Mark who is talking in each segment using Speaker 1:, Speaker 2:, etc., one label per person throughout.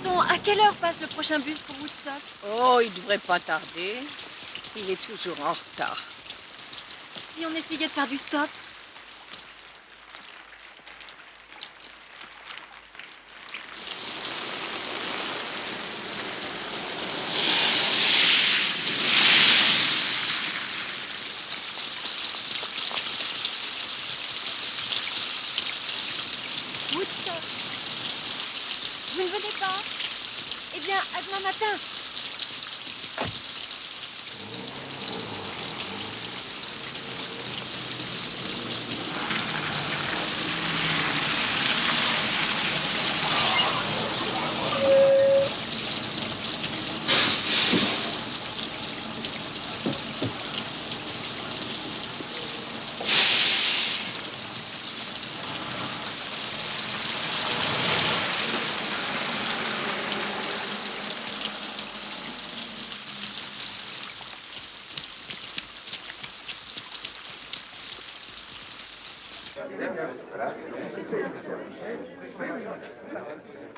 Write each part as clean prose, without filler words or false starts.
Speaker 1: Pardon, à quelle heure passe le prochain bus pour Woodstock?
Speaker 2: Oh, il devrait pas tarder. Il est toujours en retard.
Speaker 1: Si on essayait de faire du stop? Woodstock. Vous ne venez pas? Eh bien, à demain matin.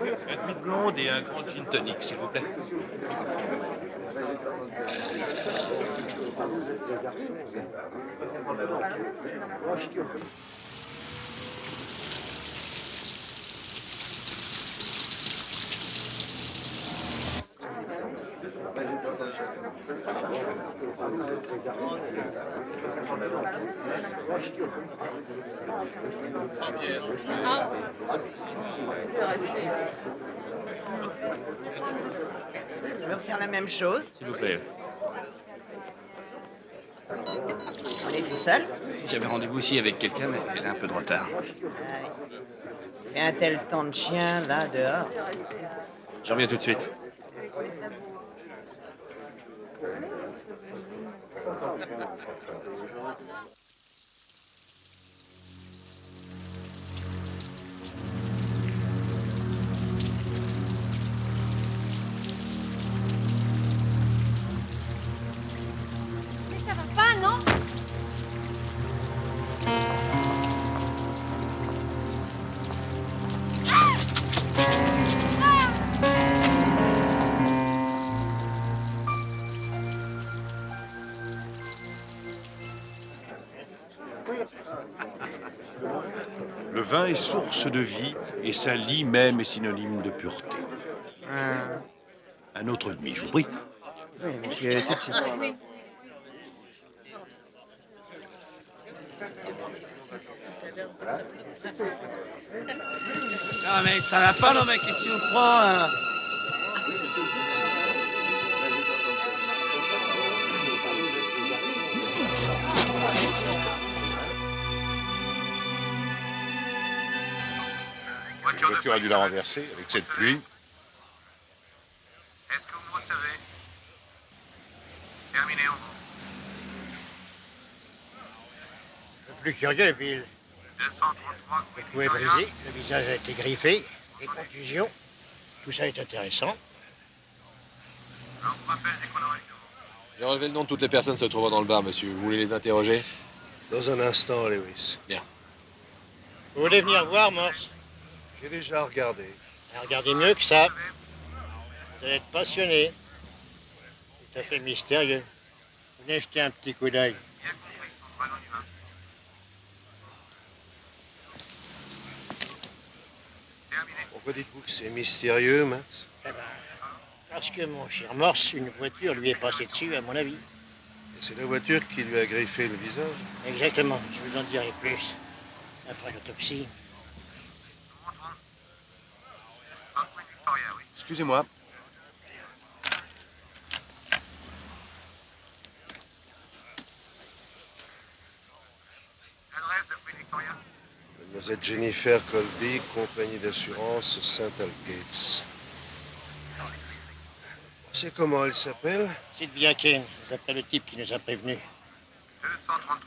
Speaker 3: Un demi-blonde et un grand gin tonic, s'il vous plaît.
Speaker 4: Je veux faire la même chose.
Speaker 5: S'il vous plaît.
Speaker 4: On est tout seul.
Speaker 5: J'avais rendez-vous ici avec quelqu'un, mais elle a un peu de retard.
Speaker 4: Il fait un tel temps de chien, là, dehors.
Speaker 5: Je reviens tout de suite.
Speaker 1: Mais ça va pas, non?
Speaker 3: Le vin est source de vie et sa lie même est synonyme de pureté. Un autre demi, je vous prie.
Speaker 4: Oui, monsieur, tout de suite.
Speaker 5: Non, mais ça va pas, non, mais qu'est-ce que tu nous prends, hein?
Speaker 3: La voiture a dû la renverser avec cette pluie.
Speaker 6: Est-ce que vous me recevez? Terminé en gros.
Speaker 7: Le plus curieux, Bill.
Speaker 6: 233
Speaker 7: Le cou est brisé, le visage a été griffé, des contusions. Tout ça est intéressant.
Speaker 6: On vous rappelle dès qu'on aura une nouveau.
Speaker 8: J'ai relevé le nom de toutes les personnes se trouvant dans le bar, monsieur. Vous voulez les interroger?
Speaker 9: Dans un instant, Lewis.
Speaker 8: Bien.
Speaker 7: Vous voulez venir voir, Morse?
Speaker 9: J'ai déjà regardé.
Speaker 7: Regardez mieux que ça. Vous allez être passionné. Tout à fait mystérieux. Venez jeter un petit coup d'œil.
Speaker 6: Bien compris, Antoine, on y va. Terminé.
Speaker 9: Pourquoi dites-vous que c'est mystérieux, Max?
Speaker 7: Eh ben, parce que mon cher Morse, une voiture lui est passée dessus, à mon avis.
Speaker 9: Et c'est la voiture qui lui a griffé le visage.
Speaker 7: Exactement, je vous en dirai plus. Après l'autopsie.
Speaker 6: Nous montrons. Dans Queen Victoria, oui.
Speaker 3: Excusez-moi.
Speaker 6: L'adresse de Queen Victoria?
Speaker 9: Mademoiselle Jennifer Colby, compagnie d'assurance Saint-Algates. C'est comment elle s'appelle?
Speaker 7: Sylvia Kane, d'après le type qui nous a prévenus.
Speaker 6: 233.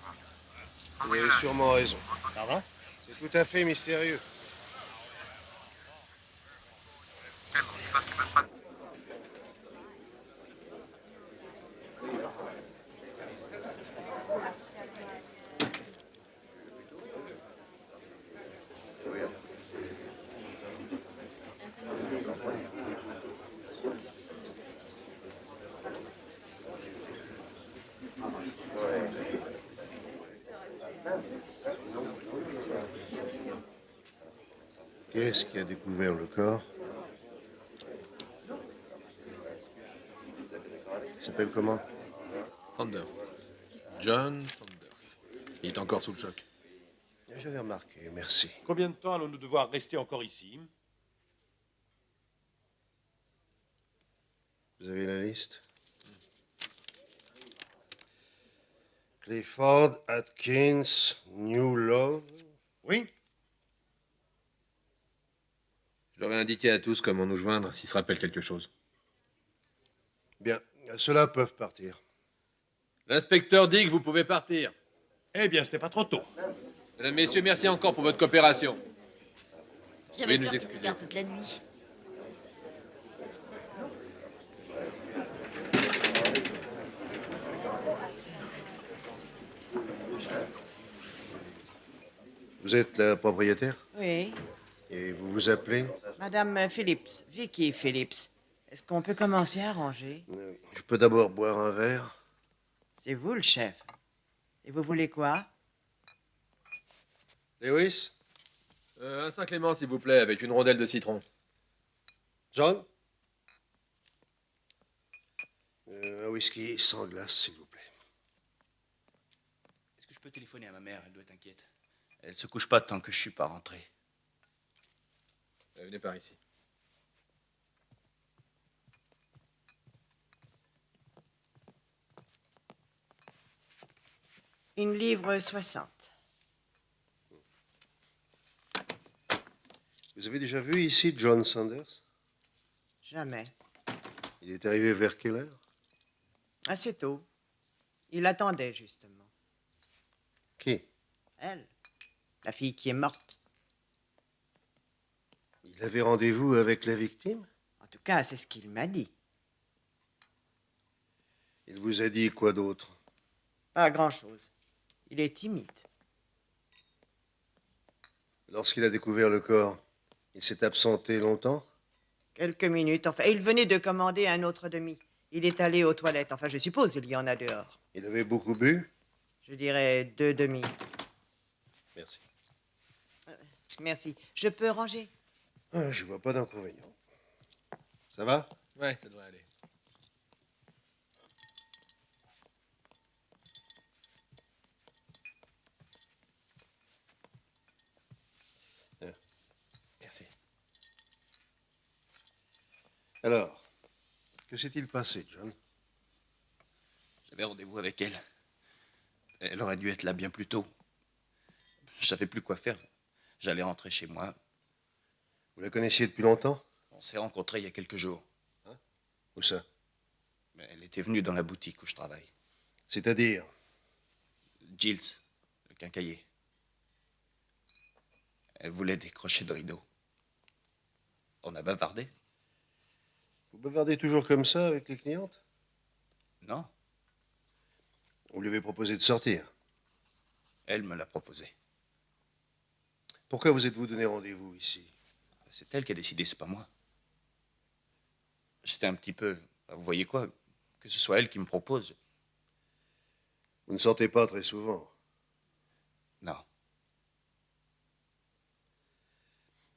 Speaker 9: Vous
Speaker 6: Envoyez
Speaker 9: avez
Speaker 6: la
Speaker 9: sûrement raison.
Speaker 7: Pardon?
Speaker 9: C'est tout à fait mystérieux.
Speaker 6: C'est parce qu'il passe pas.
Speaker 9: Qu'est-ce qui a découvert le corps? Il s'appelle comment?
Speaker 8: Sanders. John Sanders. Il est encore sous le choc.
Speaker 9: J'avais remarqué, merci.
Speaker 3: Combien de temps allons-nous devoir rester encore ici?
Speaker 9: Vous avez la liste? Clifford, Atkins, New Love.
Speaker 3: Oui.
Speaker 8: Je leur ai indiqué à tous comment nous joindre s'ils se rappellent quelque chose.
Speaker 9: Bien, ceux-là peuvent partir.
Speaker 8: L'inspecteur dit que vous pouvez partir.
Speaker 3: Eh bien, ce n'est pas trop tôt.
Speaker 8: Mesdames, messieurs, merci encore pour votre coopération.
Speaker 1: J'avais
Speaker 8: Oui, nous
Speaker 1: peur que tu
Speaker 8: excuser.
Speaker 1: regardes toute la nuit.
Speaker 9: Vous êtes la propriétaire?
Speaker 4: Oui,
Speaker 9: Et vous vous appelez?
Speaker 4: Madame Phillips, Vicky Phillips. Est-ce qu'on peut commencer à ranger?
Speaker 9: Je peux d'abord boire un verre?
Speaker 4: C'est vous le chef. Et vous voulez quoi?
Speaker 9: Lewis?
Speaker 8: Un Saint-Clément, s'il vous plaît, avec une rondelle de citron.
Speaker 9: John? Un whisky sans glace, s'il vous plaît.
Speaker 5: Est-ce que je peux téléphoner à ma mère? Elle doit être inquiète. Elle se couche pas tant que je suis pas rentré.
Speaker 8: Venez par ici.
Speaker 4: Une livre 60.
Speaker 9: Vous avez déjà vu ici John Sanders?
Speaker 4: Jamais.
Speaker 9: Il est arrivé vers quelle heure?
Speaker 4: Assez tôt. Il attendait, justement.
Speaker 9: Qui?
Speaker 4: Elle, la fille qui est morte.
Speaker 9: Il avait rendez-vous avec la victime?
Speaker 4: En tout cas, c'est ce qu'il m'a dit.
Speaker 9: Il vous a dit quoi d'autre?
Speaker 4: Pas grand-chose. Il est timide.
Speaker 9: Lorsqu'il a découvert le corps, il s'est absenté longtemps?
Speaker 4: Quelques minutes, enfin. Et il venait de commander un autre demi. Il est allé aux toilettes. Enfin, je suppose, il y en a dehors.
Speaker 9: Il avait beaucoup bu?
Speaker 4: Je dirais 2 demi.
Speaker 9: Merci.
Speaker 4: Merci. Je peux ranger?
Speaker 9: Je vois pas d'inconvénient. Ça va?
Speaker 8: Ouais, ça devrait aller. Merci.
Speaker 9: Alors, que s'est-il passé, John?
Speaker 5: J'avais rendez-vous avec elle. Elle aurait dû être là bien plus tôt. Je savais plus quoi faire. J'allais rentrer chez moi.
Speaker 9: Vous la connaissiez depuis longtemps?
Speaker 5: On s'est rencontrés il y a quelques jours.
Speaker 9: Où ça?
Speaker 5: Mais elle était venue dans la boutique où je travaille.
Speaker 9: C'est-à-dire?
Speaker 5: Gilles, le quincaillier. Elle voulait décrocher de rideaux. On a bavardé.
Speaker 9: Vous bavardez toujours comme ça avec les clientes?
Speaker 5: Non,
Speaker 9: Vous lui avez proposé de sortir.
Speaker 5: elle me l'a proposé.
Speaker 9: Pourquoi vous êtes-vous donné rendez-vous ici?
Speaker 5: C'est elle qui a décidé, c'est pas moi. C'était un petit peu... Vous voyez quoi? Que ce soit elle qui me propose.
Speaker 9: Vous ne sortez pas très souvent.
Speaker 5: Non.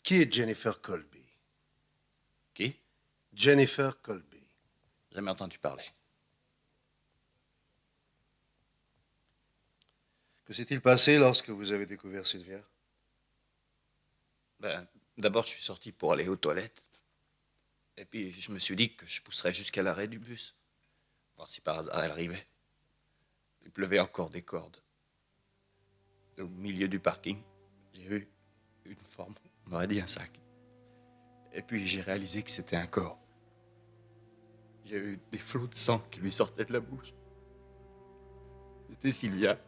Speaker 9: Qui est Jennifer Colby?
Speaker 5: Qui?
Speaker 9: Jennifer Colby.
Speaker 5: Jamais entendu parler.
Speaker 9: Que s'est-il passé lorsque vous avez découvert Sylvia?
Speaker 5: Ben, d'abord, je suis sorti pour aller aux toilettes. Et puis, je me suis dit que je pousserais jusqu'à l'arrêt du bus. Voir si par hasard elle arrivait. Il pleuvait encore des cordes. Au milieu du parking, j'ai vu une forme, on aurait dit un sac. Et puis, j'ai réalisé que c'était un corps. J'ai eu des flots de sang qui lui sortaient de la bouche. C'était Sylvia.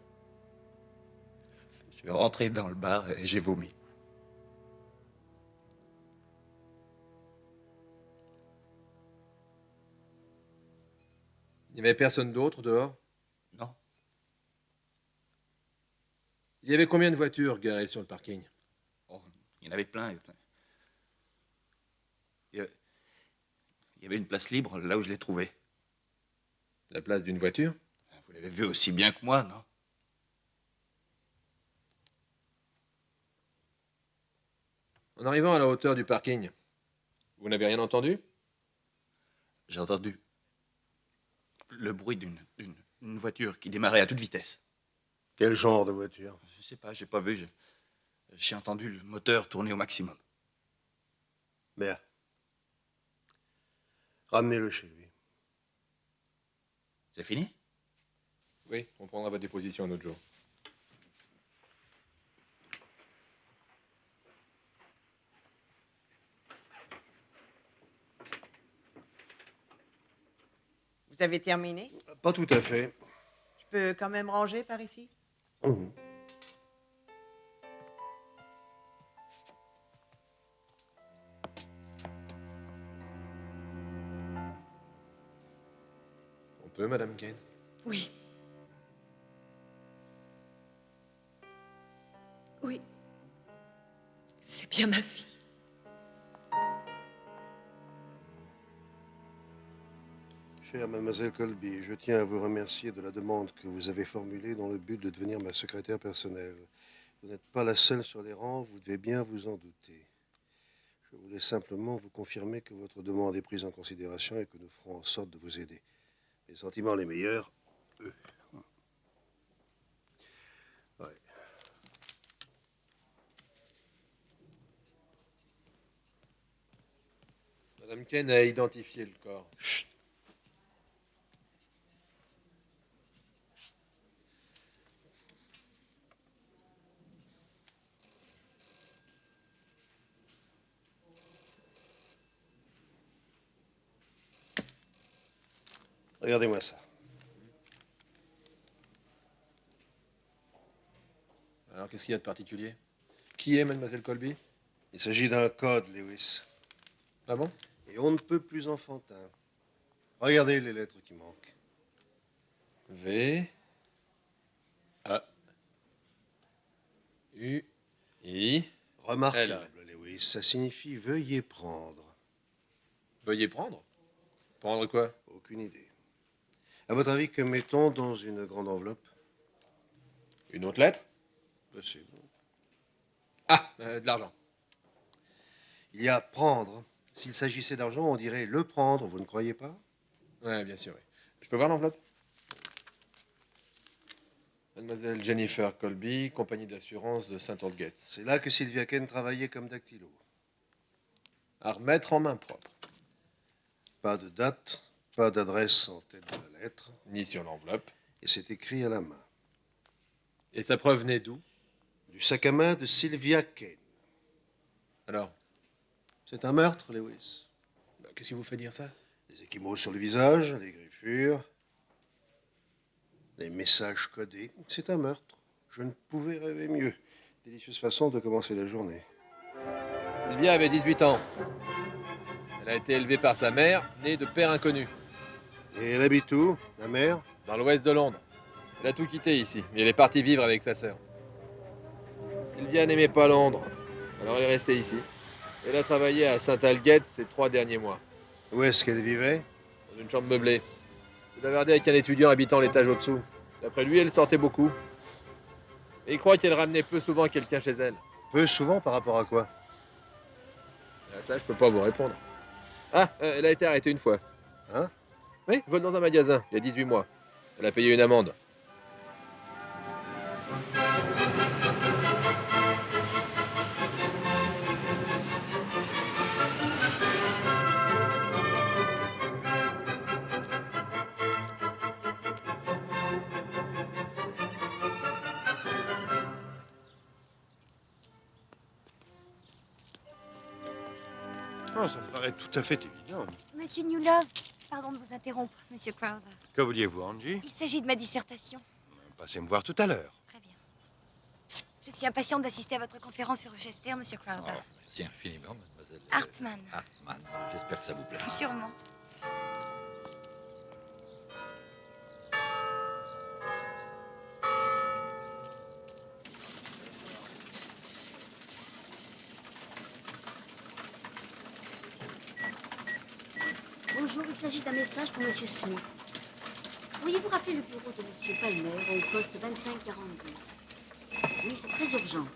Speaker 5: Je suis rentré dans le bar et j'ai vomi.
Speaker 8: Il n'y avait personne d'autre dehors?
Speaker 5: Non,
Speaker 8: Il y avait combien de voitures garées sur le parking?
Speaker 5: oh, il y en avait plein. Il y avait une place libre là où je l'ai trouvée.
Speaker 8: La place d'une voiture?
Speaker 5: Vous l'avez vu aussi bien que moi, non?
Speaker 8: En arrivant à la hauteur du parking, vous n'avez rien entendu?
Speaker 5: J'ai entendu le bruit d'une voiture qui démarrait à toute vitesse.
Speaker 9: Quel genre de voiture?
Speaker 5: Je sais pas, j'ai pas vu. J'ai entendu le moteur tourner au maximum.
Speaker 9: Bien. Ramenez-le chez lui.
Speaker 5: C'est fini?
Speaker 8: Oui, on prendra votre déposition un autre jour.
Speaker 4: Vous avez terminé?
Speaker 9: Pas tout à fait.
Speaker 4: Je peux quand même ranger par ici?
Speaker 9: Mhm.
Speaker 8: On peut, Madame Kane?
Speaker 1: Oui. Oui. C'est bien ma fille.
Speaker 9: Chère mademoiselle Colby, je tiens à vous remercier de la demande que vous avez formulée dans le but de devenir ma secrétaire personnelle. Vous n'êtes pas la seule sur les rangs, vous devez bien vous en douter. Je voulais simplement vous confirmer que votre demande est prise en considération et que nous ferons en sorte de vous aider. Les sentiments les meilleurs, eux. Ouais.
Speaker 8: Madame Kane a identifié le corps.
Speaker 9: Chut. Regardez-moi ça.
Speaker 8: Alors, qu'est-ce qu'il y a de particulier? Qui est Mademoiselle Colby?
Speaker 9: Il s'agit d'un code, Lewis.
Speaker 8: Ah bon?
Speaker 9: Et on ne peut plus enfantin. Regardez les lettres qui manquent.
Speaker 8: V. A. U. I.
Speaker 9: Remarquable, Lewis. Ça signifie veuillez prendre.
Speaker 8: Veuillez prendre? Prendre quoi?
Speaker 9: Aucune idée. À votre avis, que mettons dans une grande enveloppe?
Speaker 8: Une autre lettre?
Speaker 9: Possible.
Speaker 8: Ah, de l'argent.
Speaker 9: Il y a prendre. S'il s'agissait d'argent, on dirait le prendre, vous ne croyez pas?
Speaker 8: Ouais, bien sûr, oui. Je peux voir l'enveloppe? Mademoiselle Jennifer Colby, compagnie d'assurance de Saint-Aldgate.
Speaker 9: C'est là que Sylvia Kane travaillait comme dactylo.
Speaker 8: À remettre en main propre.
Speaker 9: Pas de date, pas d'adresse en tête de la lettre,
Speaker 8: Ni sur l'enveloppe.
Speaker 9: et c'est écrit à la main.
Speaker 8: Et sa preuve venait d'où?
Speaker 9: Du sac à main de Sylvia Kane.
Speaker 8: Alors,
Speaker 9: C'est un meurtre, Lewis.
Speaker 8: qu'est-ce qui vous fait dire ça?
Speaker 9: Les échymoses sur le visage, les griffures, les messages codés. C'est un meurtre. Je ne pouvais rêver mieux. Délicieuse façon de commencer la journée.
Speaker 8: Sylvia avait 18 ans. Elle a été élevée par sa mère, née de père inconnu,
Speaker 9: Et elle habite où, la mère?
Speaker 8: dans l'ouest de Londres. Elle a tout quitté ici, mais elle est partie vivre avec sa sœur. Sylvia n'aimait pas Londres, alors elle est restée ici. Elle a travaillé à Saint-Aldgate ces 3 derniers mois,
Speaker 9: Où est-ce qu'elle vivait?
Speaker 8: dans une chambre meublée. Elle a gardé avec un étudiant habitant l'étage au-dessous. D'après lui, elle sortait beaucoup. Et il croit qu'elle ramenait peu souvent quelqu'un chez elle.
Speaker 9: Peu souvent par rapport à quoi?
Speaker 8: Ah, ça, je peux pas vous répondre. Ah, elle a été arrêtée une fois.
Speaker 9: Hein?
Speaker 8: Oui, vol dans un magasin, il y a 18 mois. Elle a payé une amende.
Speaker 3: Oh, ça me paraît tout à fait évident.
Speaker 1: Monsieur Newlove, pardon de vous interrompre, Monsieur Crowther.
Speaker 3: Que vouliez-vous, Angie?
Speaker 1: Il s'agit de ma dissertation.
Speaker 3: Passez me voir tout à l'heure.
Speaker 1: Très bien. Je suis impatiente d'assister à votre conférence sur Rochester, Monsieur Crowther.
Speaker 10: Oh, merci infiniment, mademoiselle.
Speaker 1: Hartmann.
Speaker 10: Hartmann. J'espère que ça vous plaît.
Speaker 1: Sûrement.
Speaker 11: Bonjour, il s'agit d'un message pour Monsieur Smith. Pourriez-vous rappeler le bureau de Monsieur Palmer au poste 2542? Oui, c'est très urgent.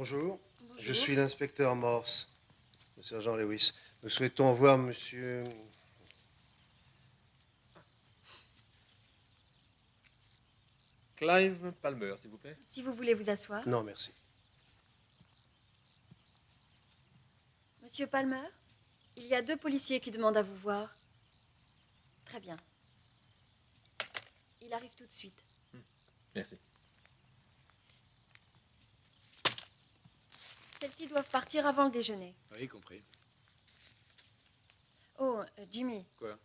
Speaker 9: Bonjour.
Speaker 1: Bonjour.
Speaker 9: Je suis l'inspecteur Morse, le sergent Lewis. Nous souhaitons voir monsieur...
Speaker 8: Clive Palmer, s'il vous plaît.
Speaker 1: Si vous voulez vous asseoir.
Speaker 9: Non, merci.
Speaker 1: Monsieur Palmer, il y a 2 policiers qui demandent à vous voir. Très bien. Il arrive tout de suite.
Speaker 8: Merci.
Speaker 1: Celles-ci doivent partir avant le déjeuner.
Speaker 10: Oui, compris.
Speaker 1: Oh, Jimmy.
Speaker 10: Quoi?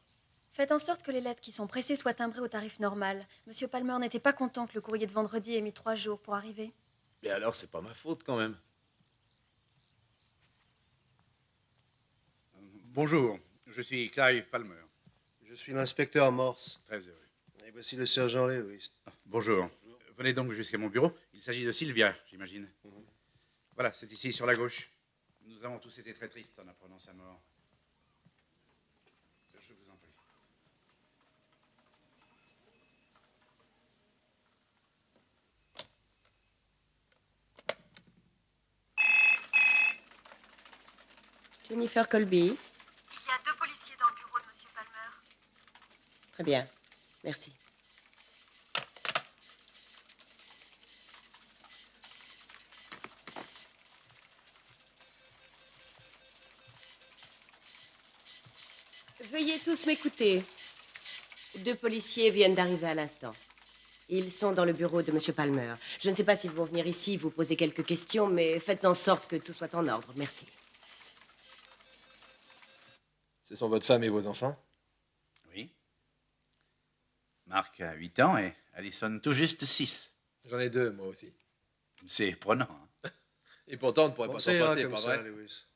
Speaker 1: Faites en sorte que les lettres qui sont pressées soient timbrées au tarif normal. Monsieur Palmer n'était pas content que le courrier de vendredi ait mis 3 jours pour arriver.
Speaker 10: Mais alors, c'est pas ma faute quand même.
Speaker 6: Bonjour, je suis Clive Palmer.
Speaker 9: Je suis l'inspecteur Morse.
Speaker 6: Très heureux.
Speaker 9: Et voici le sergent Lewis.
Speaker 6: Bonjour. Venez donc jusqu'à mon bureau. Il s'agit de Sylvia, j'imagine. Voilà, c'est ici, sur la gauche. Nous avons tous été très tristes en apprenant sa mort. Je vous en prie.
Speaker 12: Jennifer Colby.
Speaker 1: Il y a 2 policiers dans le bureau de monsieur Palmer.
Speaker 12: Très bien. Merci. Veuillez tous m'écouter. 2 policiers viennent d'arriver à l'instant. Ils sont dans le bureau de monsieur Palmer. Je ne sais pas s'ils vont venir ici vous poser quelques questions, mais faites en sorte que tout soit en ordre. Merci.
Speaker 8: Ce sont votre femme et vos enfants?
Speaker 6: Oui. Marc a 8 ans et Alison tout juste 6.
Speaker 8: J'en ai 2, moi aussi.
Speaker 6: C'est prenant. Hein.
Speaker 8: Et pourtant, on ne pourrait
Speaker 9: Bon,
Speaker 8: pas
Speaker 9: ça
Speaker 8: s'en
Speaker 9: ira
Speaker 8: passer,
Speaker 9: comme
Speaker 8: pas
Speaker 9: ça,
Speaker 8: vrai?
Speaker 9: Lewis.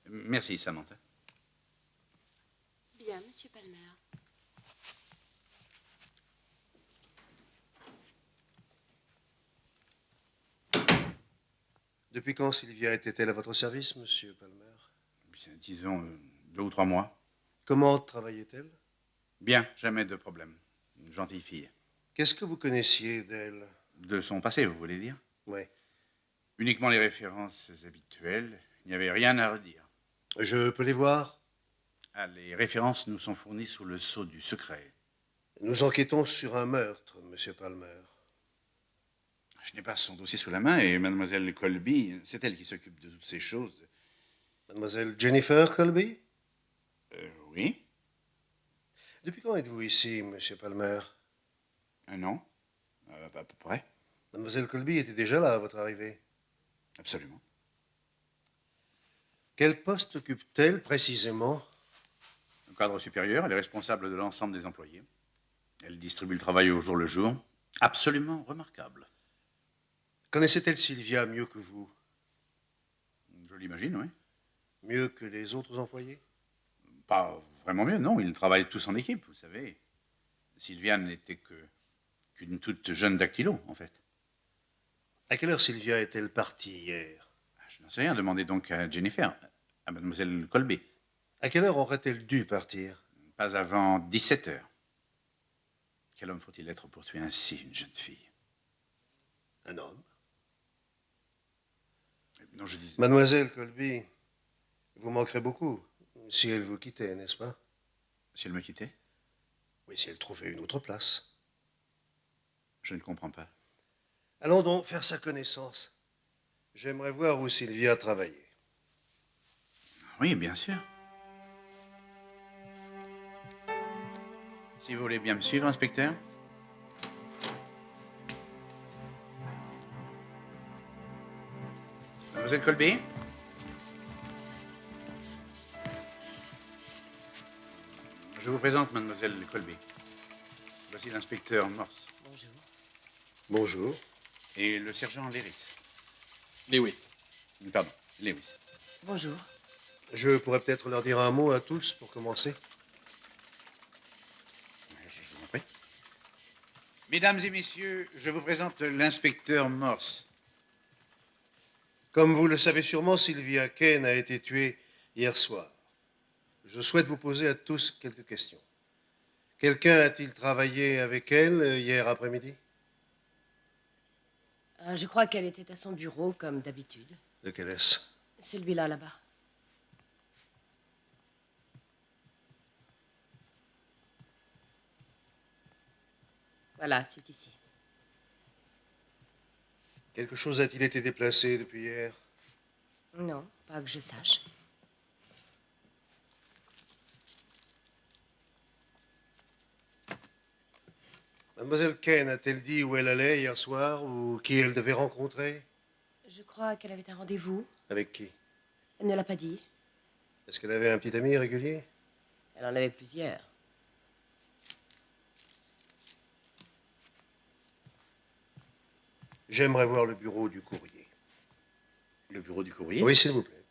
Speaker 6: Merci, Samantha.
Speaker 11: Bien, monsieur Palmer.
Speaker 9: Depuis quand Sylvia était-elle à votre service, monsieur Palmer?
Speaker 6: Bien, disons 2 ou 3 mois.
Speaker 9: Comment travaillait-elle?
Speaker 6: Bien, jamais de problème. Une gentille fille.
Speaker 9: Qu'est-ce que vous connaissiez d'elle?
Speaker 6: De son passé, vous voulez dire?
Speaker 9: Oui.
Speaker 6: Uniquement les références habituelles. Il n'y avait rien à redire.
Speaker 9: Je peux les voir?
Speaker 6: Ah, les références nous sont fournies sous le sceau du secret.
Speaker 9: Nous enquêtons sur un meurtre, monsieur Palmer.
Speaker 6: Je n'ai pas son dossier sous la main et mademoiselle Colby, c'est elle qui s'occupe de toutes ces choses.
Speaker 9: Mademoiselle Jennifer Colby?
Speaker 6: Oui.
Speaker 9: Depuis quand êtes-vous ici, monsieur Palmer?
Speaker 6: 1 an, à peu près.
Speaker 9: Mademoiselle Colby était déjà là à votre arrivée.
Speaker 6: Absolument.
Speaker 9: Quel poste occupe-t-elle précisément?
Speaker 6: Au cadre supérieur, elle est responsable de l'ensemble des employés. Elle distribue le travail au jour le jour. Absolument remarquable.
Speaker 9: Connaissait-elle Sylvia mieux que vous?
Speaker 6: Je l'imagine, oui.
Speaker 9: Mieux que les autres employés?
Speaker 6: Pas vraiment mieux, non. Ils travaillent tous en équipe, vous savez. Sylvia n'était qu'une toute jeune dactylo, en fait.
Speaker 9: À quelle heure Sylvia est-elle partie hier?
Speaker 6: Je n'en sais rien. Demandez donc à Jennifer, à mademoiselle Colby.
Speaker 9: À quelle heure aurait-elle dû partir?
Speaker 6: Pas avant 17 heures. Quel homme faut-il être pour tuer ainsi une jeune fille?
Speaker 9: Un homme?
Speaker 6: Non, je dis...
Speaker 9: Mademoiselle Colby, vous manquerez beaucoup si elle vous quittait, n'est-ce pas?
Speaker 6: Si elle me quittait?
Speaker 9: Oui, si elle trouvait une autre place.
Speaker 6: Je ne comprends pas.
Speaker 9: Allons donc faire sa connaissance. J'aimerais voir où Sylvia travaillait.
Speaker 6: Oui, bien sûr. Si vous voulez bien me suivre, inspecteur. Mademoiselle Colby? Je vous présente mademoiselle Colby. Voici l'inspecteur Morse.
Speaker 12: Bonjour.
Speaker 9: Bonjour.
Speaker 6: Et le sergent Lewis.
Speaker 8: Lewis.
Speaker 6: Pardon, Lewis.
Speaker 12: Bonjour.
Speaker 9: Je pourrais peut-être leur dire un mot à tous pour commencer.
Speaker 6: Je vous en prie. Mesdames et messieurs, je vous présente l'inspecteur Morse.
Speaker 9: Comme vous le savez sûrement, Sylvia Kane a été tuée hier soir. Je souhaite vous poser à tous quelques questions. Quelqu'un a-t-il travaillé avec elle hier après-midi?
Speaker 12: Je crois qu'elle était à son bureau, comme d'habitude.
Speaker 9: Lequel est-ce?
Speaker 12: Celui-là, là-bas. Voilà, c'est ici.
Speaker 9: Quelque chose a-t-il été déplacé depuis hier?
Speaker 12: Non, pas que je sache.
Speaker 9: Mademoiselle Kane a-t-elle dit où elle allait hier soir ou qui elle devait rencontrer?
Speaker 12: Je crois qu'elle avait un rendez-vous.
Speaker 9: Avec qui?
Speaker 12: Elle ne l'a pas dit.
Speaker 9: Est-ce qu'elle avait un petit ami régulier?
Speaker 12: Elle en avait plusieurs.
Speaker 9: J'aimerais voir le bureau du courrier.
Speaker 6: Le bureau du courrier?
Speaker 9: Oui, s'il vous plaît.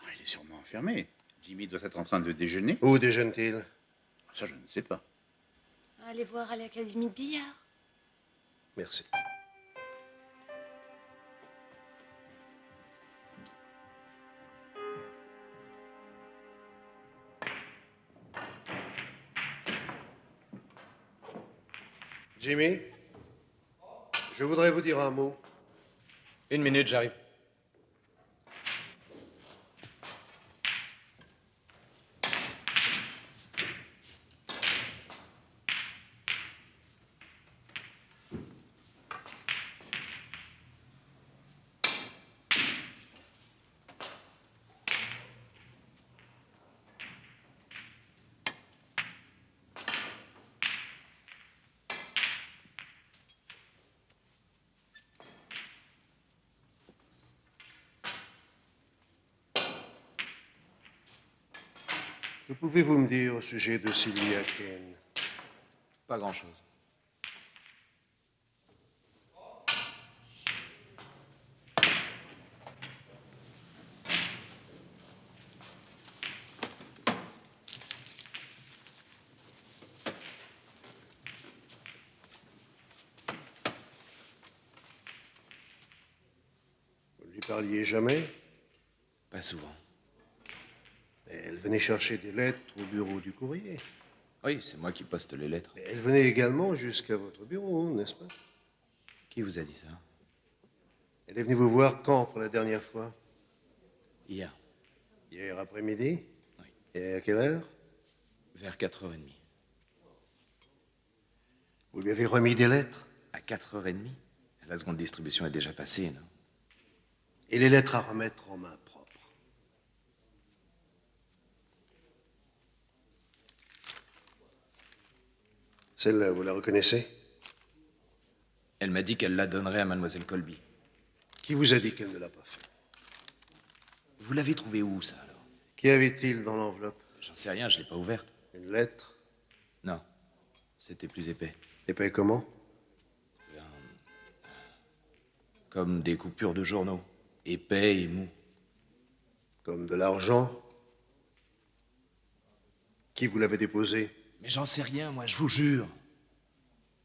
Speaker 6: Ah, il est sûrement enfermé. Jimmy doit être en train de déjeuner.
Speaker 9: Où déjeune-t-il?
Speaker 6: Ça, je ne sais pas.
Speaker 1: Allez voir à l'académie de billard.
Speaker 9: Merci. Jimmy, je voudrais vous dire un mot.
Speaker 10: Une minute, j'arrive.
Speaker 9: Que pouvez-vous me dire au sujet de Sylvia Kane?
Speaker 10: Pas grand-chose.
Speaker 9: Vous ne lui parliez jamais?
Speaker 10: Pas souvent.
Speaker 9: Elle venait chercher des lettres au bureau du courrier.
Speaker 10: Oui, c'est moi qui poste les lettres.
Speaker 9: Mais elle venait également jusqu'à votre bureau, n'est-ce pas?
Speaker 10: Qui vous a dit ça?
Speaker 9: Elle est venue vous voir quand pour la dernière fois?
Speaker 10: Hier,
Speaker 9: Hier après-midi?
Speaker 10: Oui.
Speaker 9: Et à quelle heure?
Speaker 10: vers 4h30.
Speaker 9: Vous lui avez remis des lettres?
Speaker 10: À 4h30? La seconde distribution est déjà passée, non?
Speaker 9: Et les lettres à remettre en main propre? Celle-là, vous la reconnaissez?
Speaker 10: Elle m'a dit qu'elle la donnerait à Mademoiselle Colby.
Speaker 9: Qui vous a dit qu'elle ne l'a pas fait?
Speaker 10: Vous l'avez trouvée où, ça, alors?
Speaker 9: Qu'y avait-il dans l'enveloppe?
Speaker 10: J'en sais rien, je l'ai pas ouverte.
Speaker 9: Une lettre?
Speaker 10: Non, c'était plus épais.
Speaker 9: Épais comment?
Speaker 10: Comme des coupures de journaux. Épais et mous.
Speaker 9: Comme de l'argent? Qui vous l'avait déposé?
Speaker 10: Mais j'en sais rien, moi, je vous jure.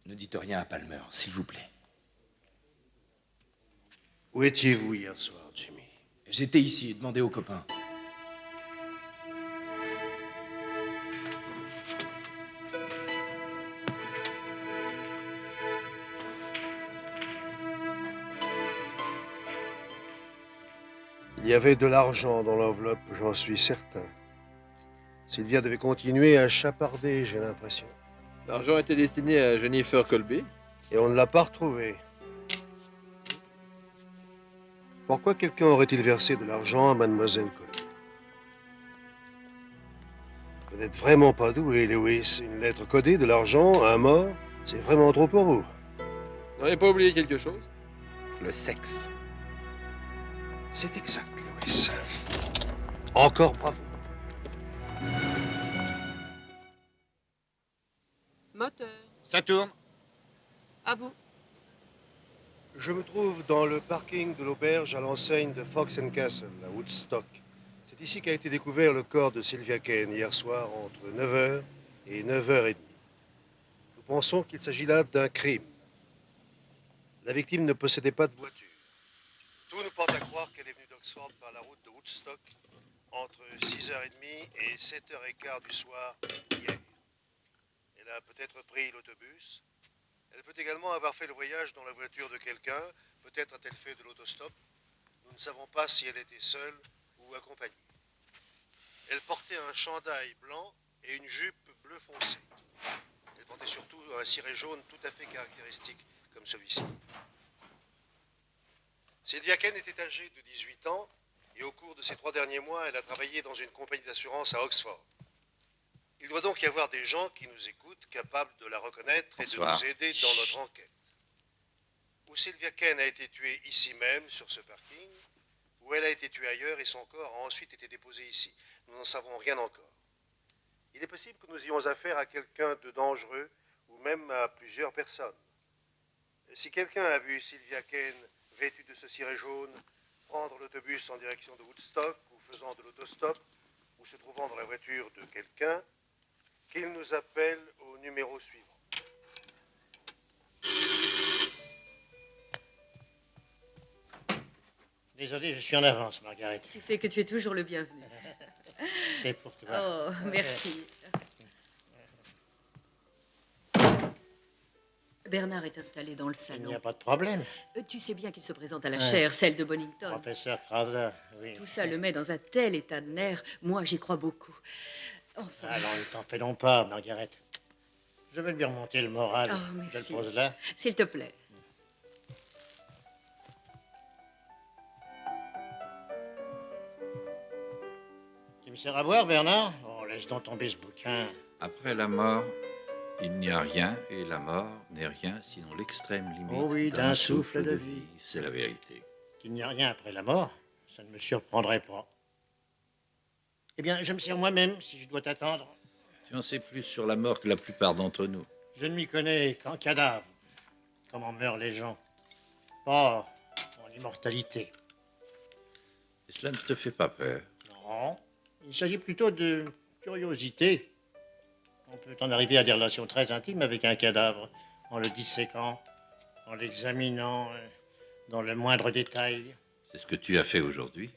Speaker 10: Ne dites rien à Palmer, s'il vous plaît.
Speaker 9: Où étiez-vous hier soir, Jimmy?
Speaker 10: J'étais ici, demandez aux copains.
Speaker 9: Il y avait de l'argent dans l'enveloppe, j'en suis certain. Sylvia devait continuer à chaparder, j'ai l'impression.
Speaker 8: L'argent était destiné à Jennifer Colby.
Speaker 9: Et on ne l'a pas retrouvé. Pourquoi quelqu'un aurait-il versé de l'argent à Mademoiselle Colby? Vous n'êtes vraiment pas doué, Lewis. Une lettre codée, de l'argent, un mort, c'est vraiment trop pour vous.
Speaker 8: Vous n'auriez pas oublié quelque chose? Le sexe.
Speaker 9: C'est exact, Lewis. Encore bravo.
Speaker 13: Moteur.
Speaker 7: Ça tourne.
Speaker 13: À vous.
Speaker 9: Je me trouve dans le parking de l'auberge à l'enseigne de Fox & Castle, à Woodstock. C'est ici qu'a été découvert le corps de Sylvia Kane hier soir entre 9h et 9h30. Nous pensons qu'il s'agit là d'un crime. La victime ne possédait pas de voiture. Tout nous porte à croire qu'elle est venue d'Oxford par la route de Woodstock entre 6h30 et 7h15 du soir hier. a peut-être pris l'autobus. Elle peut également avoir fait le voyage dans la voiture de quelqu'un. Peut-être a-t-elle fait de l'autostop. Nous ne savons pas si elle était seule ou accompagnée. Elle portait un chandail blanc et une jupe bleu foncé. Elle portait surtout un ciré jaune tout à fait caractéristique, comme celui-ci. Sylvia Kane était âgée de 18 ans et au cours de ces 3 derniers mois, elle a travaillé dans une compagnie d'assurance à Oxford. Il doit donc y avoir des gens qui nous écoutent, capables de la reconnaître et de nous aider dans notre enquête. Ou Sylvia Kane a été tuée ici même, sur ce parking, ou elle a été tuée ailleurs et son corps a ensuite été déposé ici. Nous n'en savons rien encore. Il est possible que nous ayons affaire à quelqu'un de dangereux ou même à plusieurs personnes. Si quelqu'un a vu Sylvia Kane vêtue de ce ciré jaune prendre l'autobus en direction de Woodstock ou faisant de l'autostop ou se trouvant dans la voiture de quelqu'un, qu'il nous appelle au numéro suivant.
Speaker 7: Désolé, je suis en avance, Margaret.
Speaker 14: Tu sais que tu es toujours le bienvenu.
Speaker 7: C'est pour toi.
Speaker 14: Oh, merci. Bernard est installé dans le salon.
Speaker 7: Il n'y a pas de problème.
Speaker 14: Tu sais bien qu'il se présente à la chaire, celle de Bonington.
Speaker 7: Professeur Crowther, oui.
Speaker 14: Tout ça le met dans un tel état de nerfs. Moi, j'y crois beaucoup. Enfin...
Speaker 7: Allons, ne t'en fais donc pas, Margaret. Je vais lui remonter le moral.
Speaker 14: Oh, merci.
Speaker 7: Je le pose là.
Speaker 14: S'il te plaît.
Speaker 7: Tu me sers à boire, Bernard? Oh, laisse donc tomber ce bouquin.
Speaker 15: Après la mort, il n'y a rien, et la mort n'est rien sinon l'extrême limite
Speaker 7: Oh oui, d'un souffle de vie.
Speaker 15: C'est la vérité.
Speaker 7: Qu'il n'y a rien après la mort, ça ne me surprendrait pas. Eh bien, je me sers moi-même, si je dois t'attendre.
Speaker 15: Tu en sais plus sur la mort que la plupart d'entre nous.
Speaker 7: Je ne m'y connais qu'en cadavre. Comment meurent les gens. Pas en immortalité.
Speaker 15: Et cela ne te fait pas peur?
Speaker 7: Non, il s'agit plutôt de curiosité. On peut en arriver à des relations très intimes avec un cadavre, en le disséquant, en l'examinant dans le moindre détail.
Speaker 15: C'est ce que tu as fait aujourd'hui?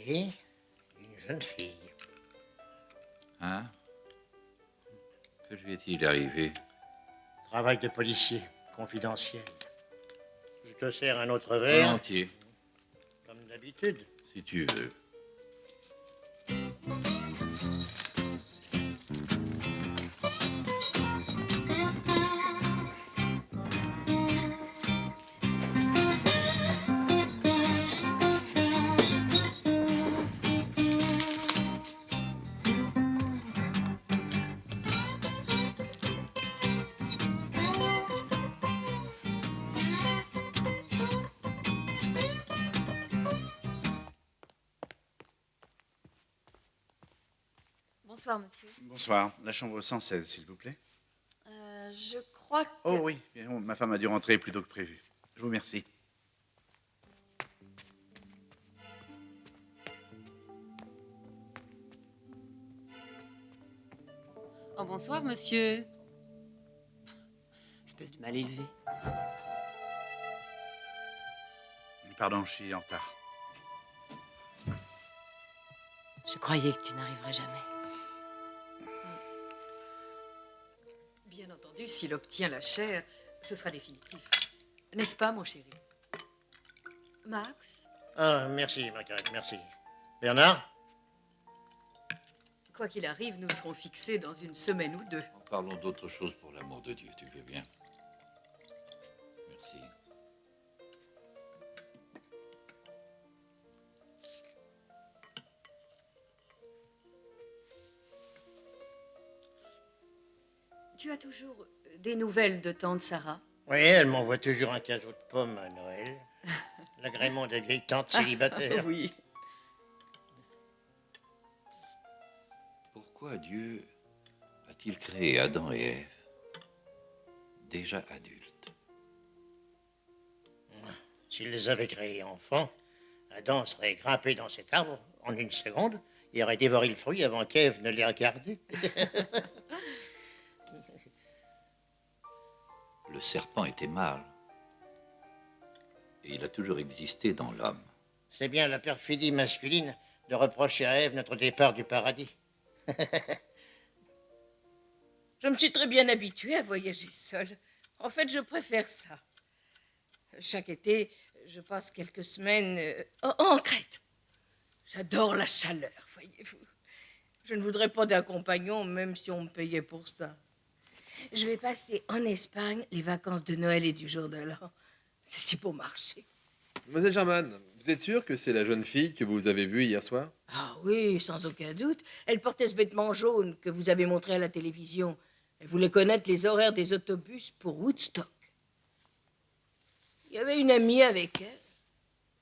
Speaker 7: Oui, une jeune fille.
Speaker 15: Hein? Que lui est-il arrivé?
Speaker 7: Travail de policier, confidentiel. Je te sers un autre verre.
Speaker 15: Entier.
Speaker 7: Comme d'habitude.
Speaker 15: Si tu veux.
Speaker 1: Bonsoir, monsieur.
Speaker 6: Bonsoir. La chambre 116, s'il vous plaît.
Speaker 1: Je crois que...
Speaker 6: Oh oui, bien, ma femme a dû rentrer plus tôt que prévu. Je vous remercie.
Speaker 13: Oh, bonsoir, monsieur. Espèce de mal élevé.
Speaker 6: Pardon, je suis en retard.
Speaker 14: Je croyais que tu n'arriverais jamais. Bien entendu, s'il obtient la chair, ce sera définitif. N'est-ce pas, mon chéri? Max?
Speaker 7: Ah, merci, Margaret, merci. Bernard?
Speaker 14: Quoi qu'il arrive, nous serons fixés dans une semaine ou 2.
Speaker 15: Parlons d'autre chose pour l'amour de Dieu, tu veux bien? Merci.
Speaker 14: Tu as toujours des nouvelles de tante Sarah?
Speaker 7: Oui, elle m'envoie toujours un cadeau de pommes à Noël. L'agrément des vieilles tantes célibataires.
Speaker 14: Oui.
Speaker 15: Pourquoi Dieu a-t-il créé Adam et Ève déjà adultes?
Speaker 7: S'il les avait créés enfants, Adam serait grimpé dans cet arbre en une seconde et aurait dévoré le fruit avant qu'Ève ne l'ait regardé.
Speaker 15: Le serpent était mâle. Et il a toujours existé dans l'homme.
Speaker 7: C'est bien la perfidie masculine de reprocher à Ève notre départ du paradis.
Speaker 2: Je me suis très bien habituée à voyager seule. En fait, je préfère ça. Chaque été, je passe quelques semaines en Crète. J'adore la chaleur, voyez-vous. Je ne voudrais pas d'un compagnon, même si on me payait pour ça. Je vais passer en Espagne les vacances de Noël et du jour de l'an. C'est si beau marché.
Speaker 8: Mademoiselle Germaine, vous êtes sûre que c'est la jeune fille que vous avez vue hier soir?
Speaker 2: Ah oui, sans aucun doute. Elle portait ce vêtement jaune que vous avez montré à la télévision. Elle voulait connaître les horaires des autobus pour Woodstock. Il y avait une amie avec elle.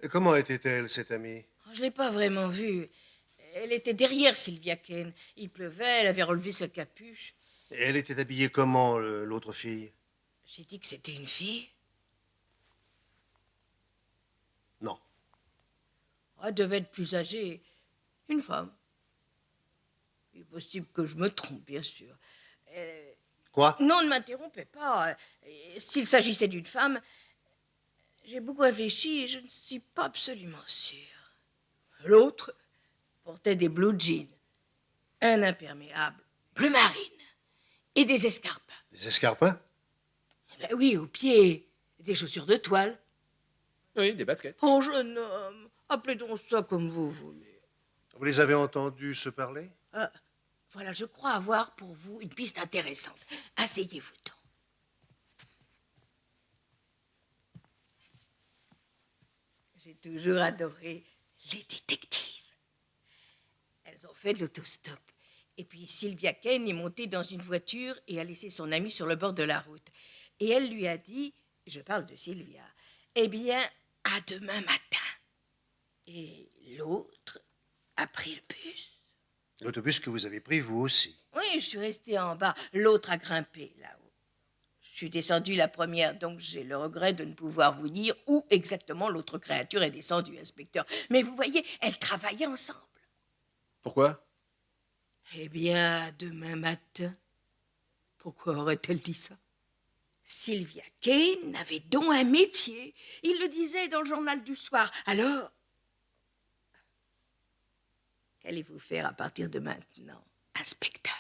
Speaker 9: Et comment était-elle, cette amie?
Speaker 2: Je ne l'ai pas vraiment vue. Elle était derrière Sylvia Kane. Il pleuvait, elle avait relevé sa capuche.
Speaker 9: Et elle était habillée comment, l'autre fille?
Speaker 2: J'ai dit que c'était une fille.
Speaker 9: Non.
Speaker 2: Elle devait être plus âgée. Une femme. Il est possible que je me trompe, bien sûr.
Speaker 9: Quoi?
Speaker 2: Non, ne m'interrompez pas. S'il s'agissait d'une femme, j'ai beaucoup réfléchi et je ne suis pas absolument sûre. L'autre portait des blue jeans, un imperméable bleu marine et des escarpins.
Speaker 9: Des escarpins?
Speaker 2: Ben oui, aux pieds, des chaussures de toile.
Speaker 8: Oui, des baskets.
Speaker 2: Oh, jeune homme, appelez donc ça comme vous voulez.
Speaker 9: Vous les avez entendus se parler?
Speaker 2: Voilà, je crois avoir pour vous une piste intéressante. Asseyez-vous donc. J'ai toujours adoré les détectives. Elles ont fait de l'autostop. Et puis Sylvia Kane est montée dans une voiture et a laissé son amie sur le bord de la route. Et elle lui a dit, je parle de Sylvia, eh bien, à demain matin. Et l'autre a pris le bus.
Speaker 9: L'autobus que vous avez pris, vous aussi.
Speaker 2: Oui, je suis restée en bas. L'autre a grimpé là-haut. Je suis descendue la première, donc j'ai le regret de ne pouvoir vous dire où exactement l'autre créature est descendue, inspecteur. Mais vous voyez, elles travaillaient ensemble.
Speaker 8: Pourquoi?
Speaker 2: Eh bien, demain matin. Pourquoi aurait-elle dit ça? Sylvia Kane avait donc un métier. Il le disait dans le journal du soir. Alors, qu'allez-vous faire à partir de maintenant, inspecteur?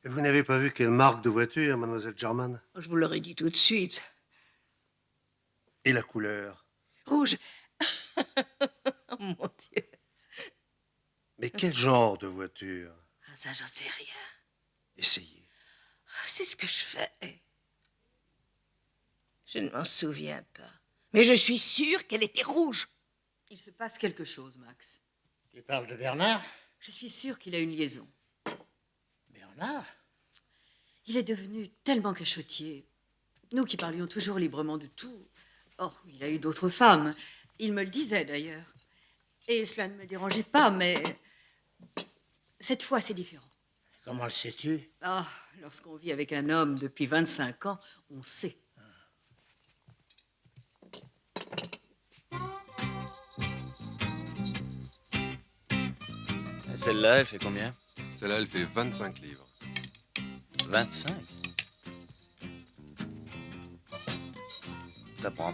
Speaker 9: Et vous n'avez pas vu quelle marque de voiture, mademoiselle Germain?
Speaker 2: Je vous l'aurais dit tout de suite.
Speaker 9: Et la couleur?
Speaker 2: Rouge. Oh mon Dieu.
Speaker 9: Mais quel genre de voiture?
Speaker 2: Ah, ça, j'en sais rien.
Speaker 9: Essayez.
Speaker 2: C'est ce que je fais. Je ne m'en souviens pas. Mais je suis sûre qu'elle était rouge.
Speaker 14: Il se passe quelque chose, Max.
Speaker 7: Tu parles de Bernard?
Speaker 14: Je suis sûre qu'il a une liaison.
Speaker 7: Bernard?
Speaker 14: Il est devenu tellement cachotier. Nous qui parlions toujours librement de tout. Oh, il a eu d'autres femmes. Il me le disait d'ailleurs. Et cela ne me dérangeait pas, mais cette fois, c'est différent.
Speaker 7: Comment le sais-tu?
Speaker 14: Ah, lorsqu'on vit avec un homme depuis 25 ans, on sait.
Speaker 5: Et celle-là, elle fait combien?
Speaker 16: Celle-là, elle fait 25 livres.
Speaker 5: 25? Ça prend.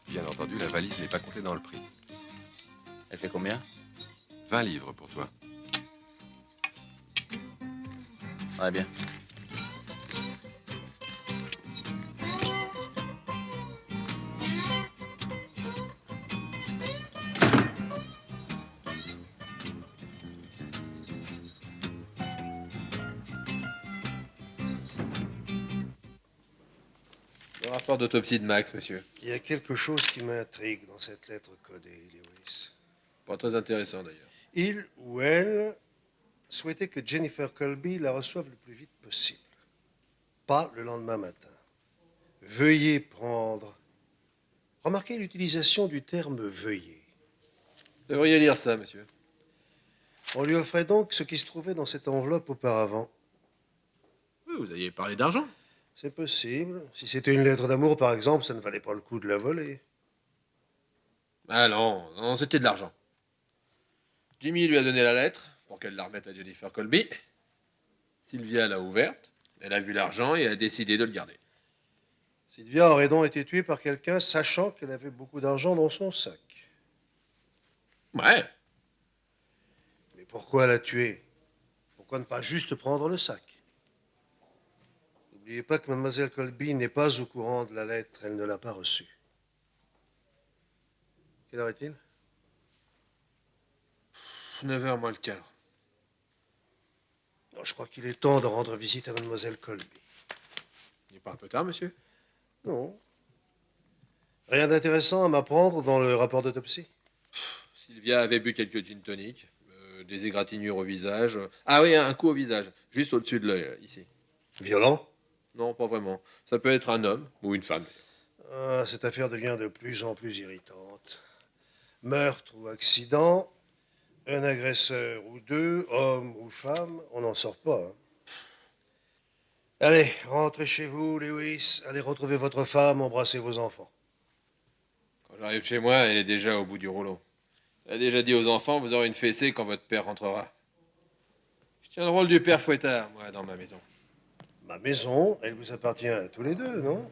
Speaker 16: Bien entendu, la valise n'est pas comptée dans le prix.
Speaker 5: Elle fait combien?
Speaker 16: 20 livres pour toi.
Speaker 5: Ouais, bien.
Speaker 8: Le rapport d'autopsie de Max, monsieur.
Speaker 9: Il y a quelque chose qui m'intrigue dans cette lettre codée, Lewis.
Speaker 8: Pas très intéressant, d'ailleurs.
Speaker 9: Il ou elle souhaitait que Jennifer Colby la reçoive le plus vite possible. Pas le lendemain matin. Veuillez prendre... Remarquez l'utilisation du terme « veuillez ».
Speaker 8: Vous devriez lire ça, monsieur.
Speaker 9: On lui offrait donc ce qui se trouvait dans cette enveloppe auparavant.
Speaker 8: Oui, vous aviez parlé d'argent.
Speaker 9: C'est possible. Si c'était une lettre d'amour, par exemple, ça ne valait pas le coup de la voler.
Speaker 8: Ah non, non, c'était de l'argent. Jimmy lui a donné la lettre pour qu'elle la remette à Jennifer Colby. Sylvia l'a ouverte, elle a vu l'argent et a décidé de le garder.
Speaker 9: Sylvia aurait donc été tuée par quelqu'un sachant qu'elle avait beaucoup d'argent dans son sac.
Speaker 8: Ouais.
Speaker 9: pourquoi la tuer? Pourquoi ne pas juste prendre le sac? N'oubliez pas que mademoiselle Colby n'est pas au courant de la lettre. Elle ne l'a pas reçue. Quelle heure est-il?
Speaker 8: 9h moins le quart.
Speaker 9: Non, je crois qu'il est temps de rendre visite à mademoiselle Colby.
Speaker 8: Il n'est pas un peu tard, monsieur?
Speaker 9: Non. Rien d'intéressant à m'apprendre dans le rapport d'autopsie?
Speaker 8: Sylvia avait bu quelques gin tonic, des égratignures au visage. Ah oui, un coup au visage, juste au-dessus de l'œil, ici.
Speaker 9: Violent?
Speaker 8: Non, pas vraiment. Ça peut être un homme ou une femme.
Speaker 9: Ah, cette affaire devient de plus en plus irritante. Meurtre ou accident, un agresseur ou deux, homme ou femme, on n'en sort pas. Hein. Allez, rentrez chez vous, Lewis. Allez retrouver votre femme, embrassez vos enfants.
Speaker 8: Quand j'arrive chez moi, elle est déjà au bout du rouleau. Elle a déjà dit aux enfants, vous aurez une fessée quand votre père rentrera. Je tiens le rôle du père fouettard, moi, dans ma maison.
Speaker 9: Ma maison, elle vous appartient à tous les deux, non?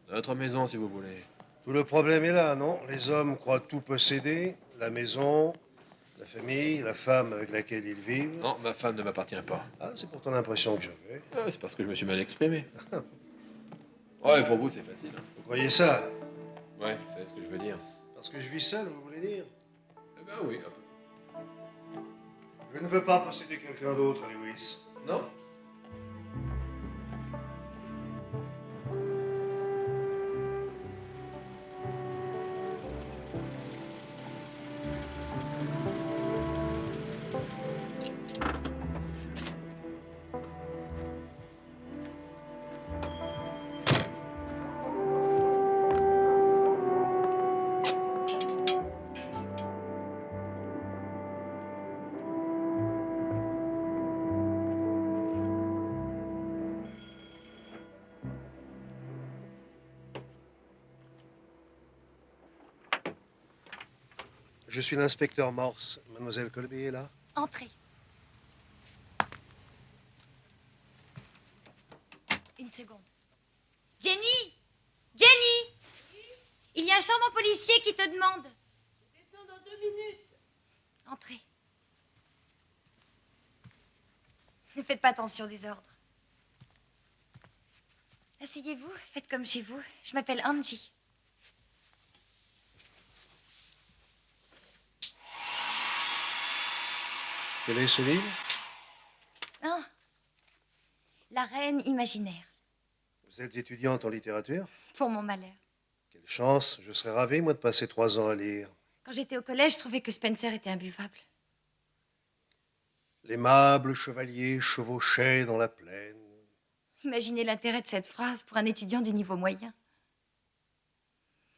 Speaker 8: Notre maison, si vous voulez.
Speaker 9: Tout le problème est là, non? Les hommes croient tout posséder, la maison, la famille, la femme avec laquelle ils vivent.
Speaker 8: Non, ma femme ne m'appartient pas.
Speaker 9: Ah, c'est pourtant l'impression que j'avais.
Speaker 8: Ah, c'est parce que je me suis mal exprimé. Ouais, pour vous, c'est facile. Hein.
Speaker 9: Vous croyez ça?
Speaker 8: Ouais, vous savez ce que je veux dire.
Speaker 9: Parce que je vis seul, vous voulez dire?
Speaker 8: Eh ben oui, un peu.
Speaker 9: Je ne veux pas posséder quelqu'un d'autre, Lewis.
Speaker 8: Non?
Speaker 9: Je suis l'inspecteur Morse. Mademoiselle Colby est là?
Speaker 11: Entrez. Une seconde. Jenny! Jenny! Il y a un charmant policier qui te demande.
Speaker 12: Descends dans 2 minutes.
Speaker 11: Entrez. Ne faites pas attention des ordres. Asseyez-vous, faites comme chez vous. Je m'appelle Angie.
Speaker 9: Quel est ce livre?
Speaker 11: Ah, la reine imaginaire.
Speaker 9: Vous êtes étudiante en littérature?
Speaker 11: Pour mon malheur.
Speaker 9: Quelle chance. Je serais ravi, moi, de passer 3 ans à lire.
Speaker 11: Quand j'étais au collège, je trouvais que Spencer était imbuvable.
Speaker 9: L'aimables chevalier chevauchait dans la plaine.
Speaker 11: Imaginez l'intérêt de cette phrase pour un étudiant du niveau moyen.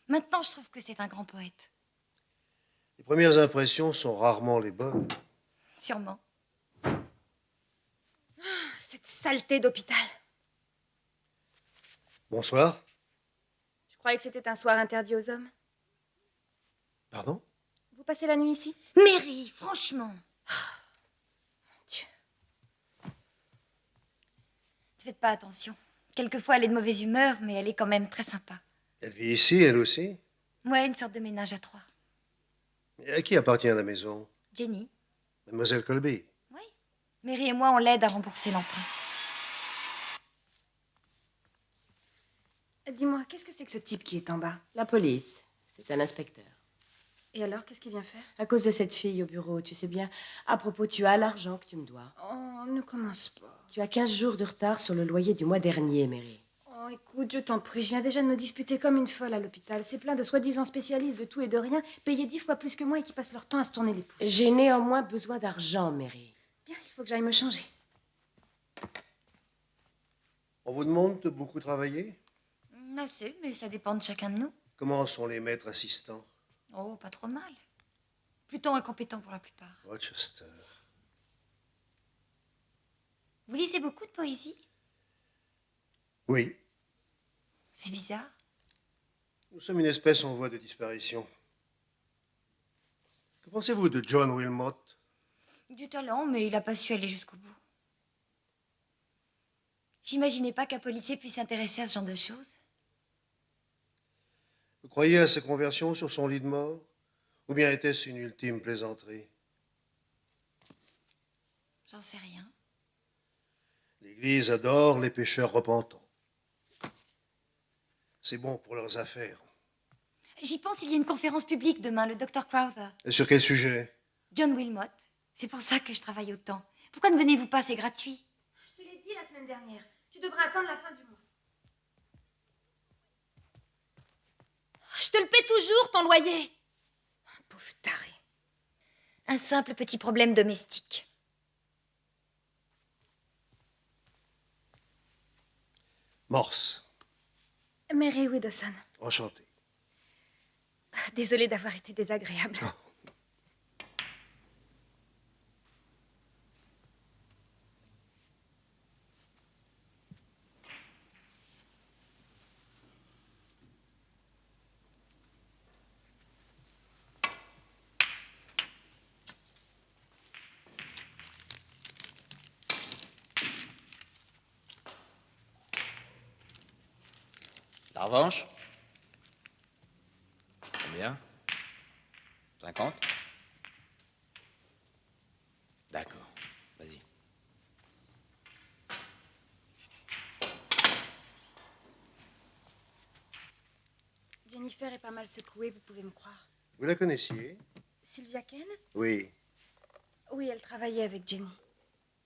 Speaker 11: Maintenant, je trouve que c'est un grand poète.
Speaker 9: Les premières impressions sont rarement les bonnes.
Speaker 11: Sûrement.
Speaker 1: Cette saleté d'hôpital.
Speaker 9: Bonsoir.
Speaker 1: Je croyais que c'était un soir interdit aux hommes.
Speaker 9: Pardon?
Speaker 1: Vous passez la nuit ici?
Speaker 11: Mary, franchement.
Speaker 1: Mon Dieu.
Speaker 11: Ne faites pas attention. Quelquefois, elle est de mauvaise humeur, mais elle est quand même très sympa.
Speaker 9: Elle vit ici, elle aussi?
Speaker 11: Ouais, une sorte de ménage à 3.
Speaker 9: Et à qui appartient la maison?
Speaker 11: Jenny.
Speaker 9: Mademoiselle Colby.
Speaker 11: Oui. Mary et moi, on l'aide à rembourser l'emprunt.
Speaker 1: Dis-moi, qu'est-ce que c'est que ce type qui est en bas?
Speaker 12: La police. C'est un inspecteur.
Speaker 1: Et alors, qu'est-ce qu'il vient faire?
Speaker 12: À cause de cette fille au bureau, tu sais bien. À propos, tu as l'argent que tu me dois.
Speaker 1: Oh, ne commence pas.
Speaker 12: Tu as 15 jours de retard sur le loyer du mois dernier, Mary.
Speaker 1: Oh, écoute, je t'en prie, je viens déjà de me disputer comme une folle à l'hôpital. C'est plein de soi-disant spécialistes de tout et de rien, payés 10 fois plus que moi et qui passent leur temps à se tourner les pouces.
Speaker 12: J'ai néanmoins besoin d'argent, Mary.
Speaker 1: Bien, il faut que j'aille me changer.
Speaker 9: On vous demande de beaucoup travailler?
Speaker 11: Assez, mais ça dépend de chacun de nous.
Speaker 9: Comment sont les maîtres assistants?
Speaker 11: Oh, pas trop mal. Plutôt incompétents pour la plupart.
Speaker 9: Rochester.
Speaker 11: Vous lisez beaucoup de poésie?
Speaker 9: Oui.
Speaker 11: C'est bizarre.
Speaker 9: Nous sommes une espèce en voie de disparition. Que pensez-vous de John Wilmot?
Speaker 11: Du talent, mais il n'a pas su aller jusqu'au bout. J'imaginais pas qu'un policier puisse s'intéresser à ce genre de choses.
Speaker 9: Vous croyez à ses conversions sur son lit de mort? Ou bien était-ce une ultime plaisanterie?
Speaker 17: J'en sais rien.
Speaker 9: L'Église adore les pécheurs repentants. C'est bon pour leurs affaires.
Speaker 17: J'y pense, il y a une conférence publique demain, le Dr. Crowther.
Speaker 9: Et sur quel sujet?
Speaker 17: John Wilmot. C'est pour ça que je travaille autant. Pourquoi ne venez-vous pas, c'est gratuit.
Speaker 1: Je te l'ai dit la semaine dernière. Tu devras attendre la fin du mois. Je te le paie toujours, ton loyer. Pauvre taré.
Speaker 17: Un simple petit problème domestique.
Speaker 9: Morse,
Speaker 1: Mary Widdowson.
Speaker 9: enchanté.
Speaker 1: Désolée d'avoir été désagréable.
Speaker 15: La revanche? Combien? 50? D'accord, vas-y.
Speaker 1: Jennifer est pas mal secouée, vous pouvez me croire.
Speaker 9: Vous la connaissiez?
Speaker 1: Sylvia Ken?
Speaker 9: Oui.
Speaker 1: Oui, elle travaillait avec Jenny.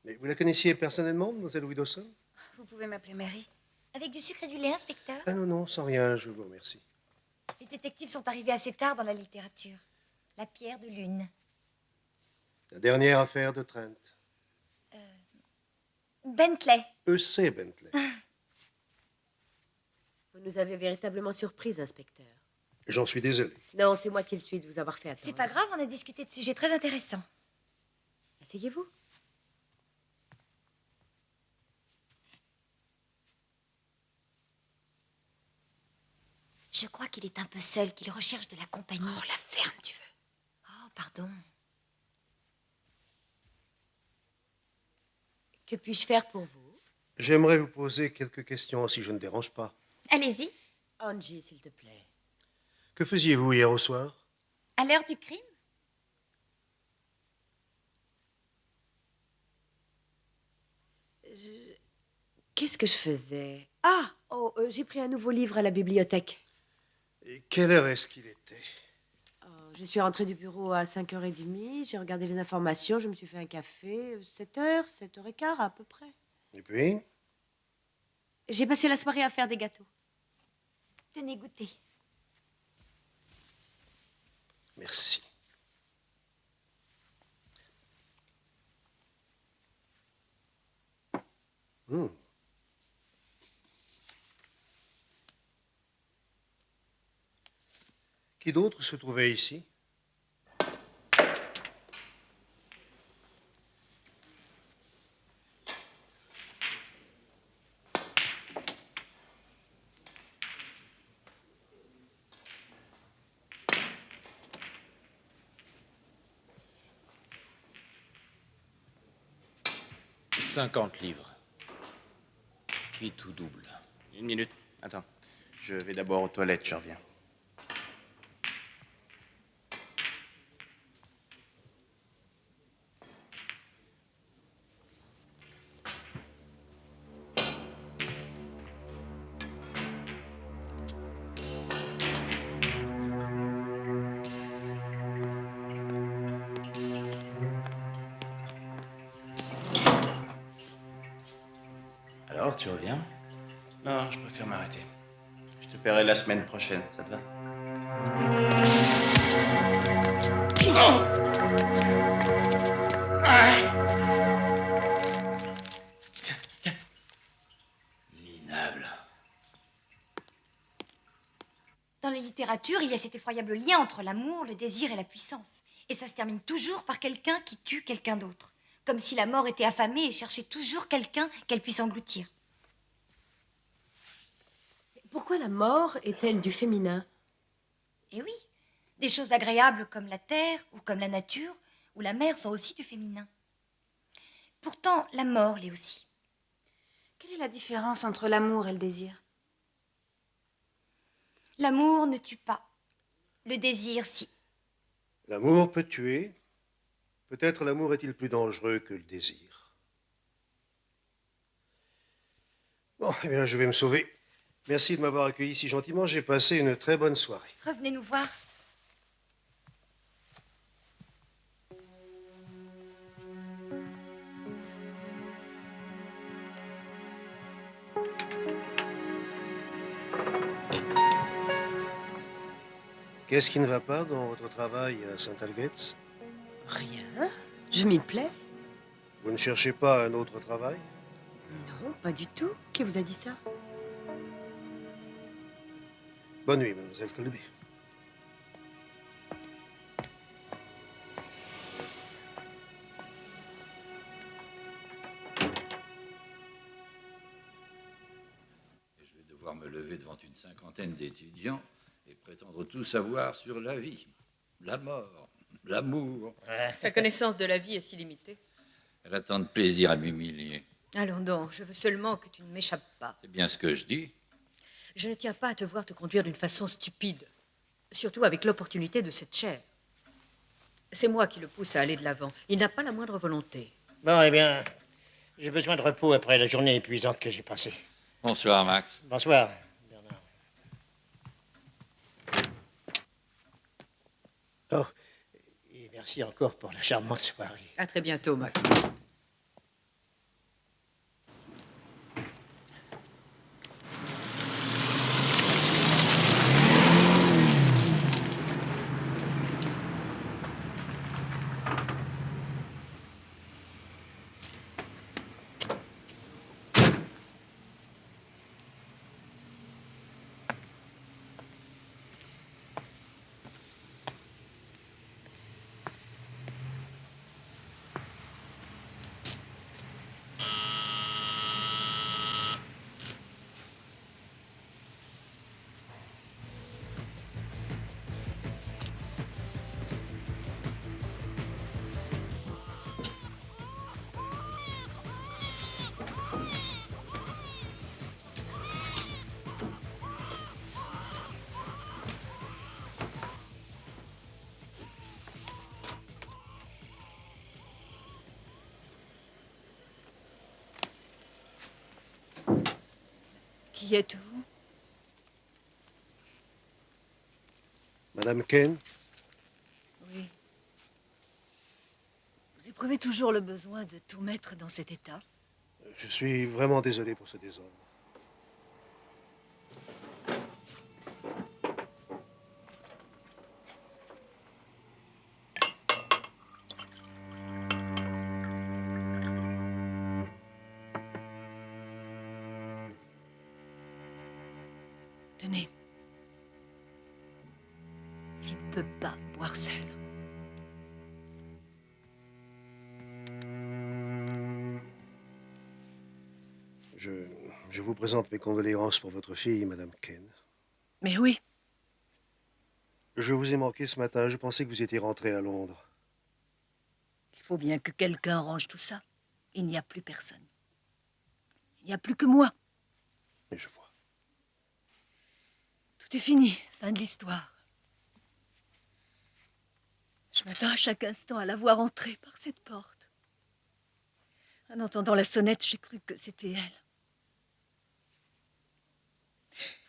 Speaker 9: Mais vous la connaissiez personnellement, mademoiselle Widdowson?
Speaker 1: Vous pouvez m'appeler Mary.
Speaker 17: Avec du sucre et du lait, inspecteur?
Speaker 9: Ah non, non, sans rien, je vous remercie.
Speaker 17: Les détectives sont arrivés assez tard dans la littérature. La pierre de lune.
Speaker 9: La dernière affaire de Trent.
Speaker 17: Bentley.
Speaker 9: E.C. Bentley.
Speaker 12: Vous nous avez véritablement surprise, inspecteur.
Speaker 9: J'en suis désolé.
Speaker 12: Non, c'est moi qui le suis de vous avoir fait attendre.
Speaker 17: C'est pas grave, on a discuté de sujets très intéressants.
Speaker 12: Asseyez-vous.
Speaker 17: Je crois qu'il est un peu seul, qu'il recherche de la compagnie.
Speaker 1: Oh, la ferme, tu veux.
Speaker 17: Oh, pardon.
Speaker 12: Que puis-je faire pour vous?
Speaker 9: J'aimerais vous poser quelques questions si je ne dérange pas.
Speaker 17: Allez-y.
Speaker 12: Angie, s'il te plaît.
Speaker 9: Que faisiez-vous hier au soir?
Speaker 17: À l'heure du crime?
Speaker 12: Qu'est-ce que je faisais? Ah, j'ai pris un nouveau livre à la bibliothèque.
Speaker 9: Et quelle heure est-ce qu'il était?
Speaker 12: Je suis rentrée du bureau à 5h30, j'ai regardé les informations, je me suis fait un café, 7h, 7h15 à peu près.
Speaker 9: Et puis?
Speaker 12: J'ai passé la soirée à faire des gâteaux.
Speaker 17: Tenez, goûter.
Speaker 9: Merci. Qui d'autre se trouvait ici?
Speaker 15: « 50 livres. Quitte ou double. » Une minute. Attends. Je vais d'abord aux toilettes, je reviens. Alors, tu reviens? Non, je préfère m'arrêter. Je te paierai la semaine prochaine, ça te va? Minable.
Speaker 17: Dans la littérature, il y a cet effroyable lien entre l'amour, le désir et la puissance. Et ça se termine toujours par quelqu'un qui tue quelqu'un d'autre. Comme si la mort était affamée et cherchait toujours quelqu'un qu'elle puisse engloutir.
Speaker 12: Pourquoi la mort est-elle du féminin?
Speaker 17: Eh oui, des choses agréables comme la terre ou comme la nature ou la mer sont aussi du féminin. Pourtant, la mort l'est aussi.
Speaker 1: Quelle est la différence entre l'amour et le désir?
Speaker 17: L'amour ne tue pas. Le désir, si.
Speaker 9: L'amour peut tuer. Peut-être l'amour est-il plus dangereux que le désir. Bon, eh bien, je vais me sauver. Merci de m'avoir accueilli si gentiment. J'ai passé une très bonne soirée.
Speaker 17: Revenez nous voir.
Speaker 9: Qu'est-ce qui ne va pas dans votre travail à Saint-Algetz?
Speaker 12: Rien. Je m'y plais.
Speaker 9: Vous ne cherchez pas un autre travail?
Speaker 12: Non, pas du tout. Qui vous a dit ça?
Speaker 9: Bonne nuit, mademoiselle Colby.
Speaker 18: Je vais devoir me lever devant une cinquantaine d'étudiants et prétendre tout savoir sur la vie, la mort, l'amour.
Speaker 13: Sa connaissance de la vie est si limitée.
Speaker 18: Elle a tant de plaisir à m'humilier.
Speaker 14: Allons donc, je veux seulement que tu ne m'échappes pas.
Speaker 18: C'est bien ce que je dis.
Speaker 14: Je ne tiens pas à te voir te conduire d'une façon stupide, surtout avec l'opportunité de cette chair. C'est moi qui le pousse à aller de l'avant. Il n'a pas la moindre volonté.
Speaker 7: Bon, eh bien, j'ai besoin de repos après la journée épuisante que j'ai passée.
Speaker 18: Bonsoir, Max.
Speaker 7: Bonsoir. Oh, et merci encore pour la charmante soirée.
Speaker 14: À très bientôt, Max. Qui êtes-vous?
Speaker 9: Madame Kane?
Speaker 14: Oui. Vous éprouvez toujours le besoin de tout mettre dans cet état?
Speaker 9: Je suis vraiment désolé pour ce désordre.
Speaker 14: Tenez. Je ne peux pas boire seul.
Speaker 9: Je vous présente mes condoléances pour votre fille, Madame Kane.
Speaker 14: Mais oui.
Speaker 9: Je vous ai manqué ce matin. Je pensais que vous étiez rentrée à Londres.
Speaker 14: Il faut bien que quelqu'un range tout ça. Il n'y a plus personne. Il n'y a plus que moi.
Speaker 9: Mais je vois.
Speaker 14: Tout est fini. Fin de l'histoire. Je m'attends à chaque instant à la voir entrer par cette porte. En entendant la sonnette, j'ai cru que c'était elle.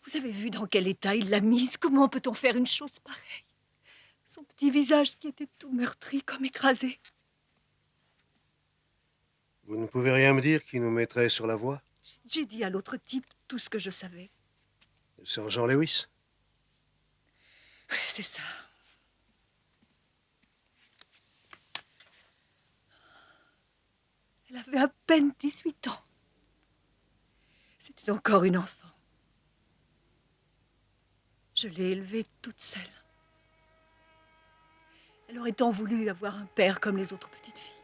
Speaker 14: Vous avez vu dans quel état il l'a mise? Comment peut-on faire une chose pareille? Son petit visage qui était tout meurtri, comme écrasé.
Speaker 9: Vous ne pouvez rien me dire qui nous mettrait sur la voie?
Speaker 14: J'ai dit à l'autre type tout ce que je savais.
Speaker 9: Le sergent Lewis?
Speaker 14: Oui, c'est ça. Elle avait à peine 18 ans. C'était encore une enfant. Je l'ai élevée toute seule. Elle aurait tant voulu avoir un père comme les autres petites filles.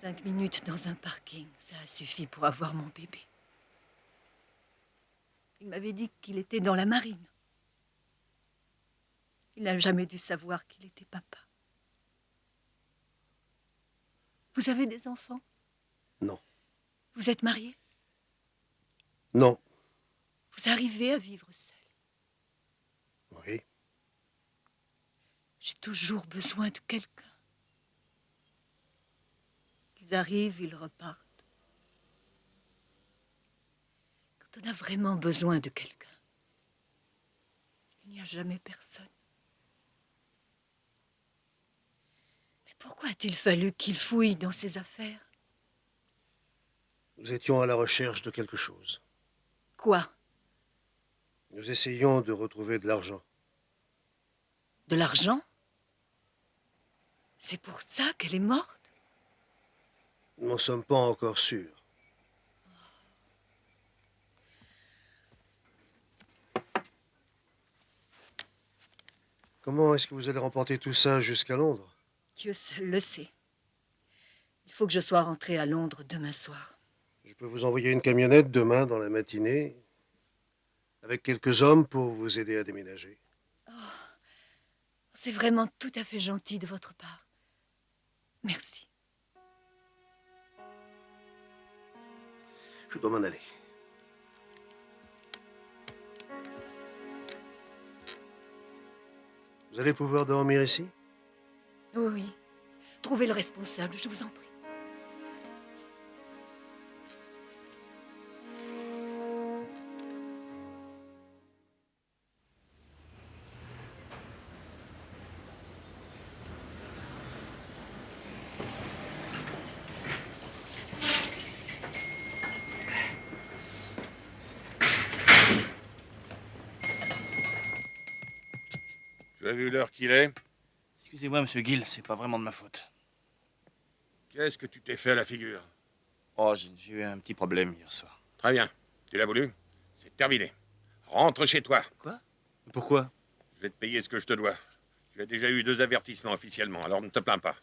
Speaker 14: 5 minutes dans un parking, ça a suffi pour avoir mon bébé. Il m'avait dit qu'il était dans la marine. Il n'a jamais dû savoir qu'il était papa. Vous avez des enfants?
Speaker 9: Non.
Speaker 14: Vous êtes marié?
Speaker 9: Non.
Speaker 14: Vous arrivez à vivre seul?
Speaker 9: Oui.
Speaker 14: J'ai toujours besoin de quelqu'un. Ils arrivent, ils repartent. a vraiment besoin de quelqu'un. Il n'y a jamais personne. Mais pourquoi a-t-il fallu qu'il fouille dans ses affaires?
Speaker 9: Nous étions à la recherche de quelque chose.
Speaker 14: Quoi?
Speaker 9: Nous essayions de retrouver de l'argent.
Speaker 14: De l'argent? C'est pour ça qu'elle est morte?
Speaker 9: Nous n'en sommes pas encore sûrs. Comment est-ce que vous allez remporter tout ça jusqu'à Londres?
Speaker 14: Dieu seul le sait. Il faut que je sois rentrée à Londres demain soir.
Speaker 9: Je peux vous envoyer une camionnette demain dans la matinée, avec quelques hommes pour vous aider à déménager.
Speaker 14: C'est vraiment tout à fait gentil de votre part. Merci.
Speaker 9: Je dois m'en aller. Vous allez pouvoir dormir ici?
Speaker 14: Oui, oui. Trouvez le responsable, je vous en prie.
Speaker 3: Tu as vu l'heure qu'il est?
Speaker 10: Excusez-moi, monsieur Gill, c'est pas vraiment de ma faute.
Speaker 3: Qu'est-ce que tu t'es fait à la figure?
Speaker 10: Oh, j'ai eu un petit problème hier soir.
Speaker 3: Très bien. Tu l'as voulu? C'est terminé. Rentre chez toi.
Speaker 10: Quoi? Pourquoi?
Speaker 3: Je vais te payer ce que je te dois. Tu as déjà eu 2 avertissements officiellement, alors ne te plains pas.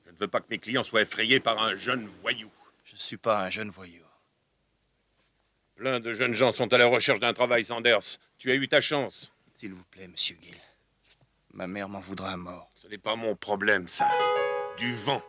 Speaker 3: Je ne veux pas que mes clients soient effrayés par un jeune voyou.
Speaker 10: Je ne suis pas un jeune voyou.
Speaker 3: Plein de jeunes gens sont à la recherche d'un travail, Sanders. Tu as eu ta chance.
Speaker 10: S'il vous plaît, monsieur Gill. Ma mère m'en voudra à mort.
Speaker 3: Ce n'est pas mon problème, ça. Du vent.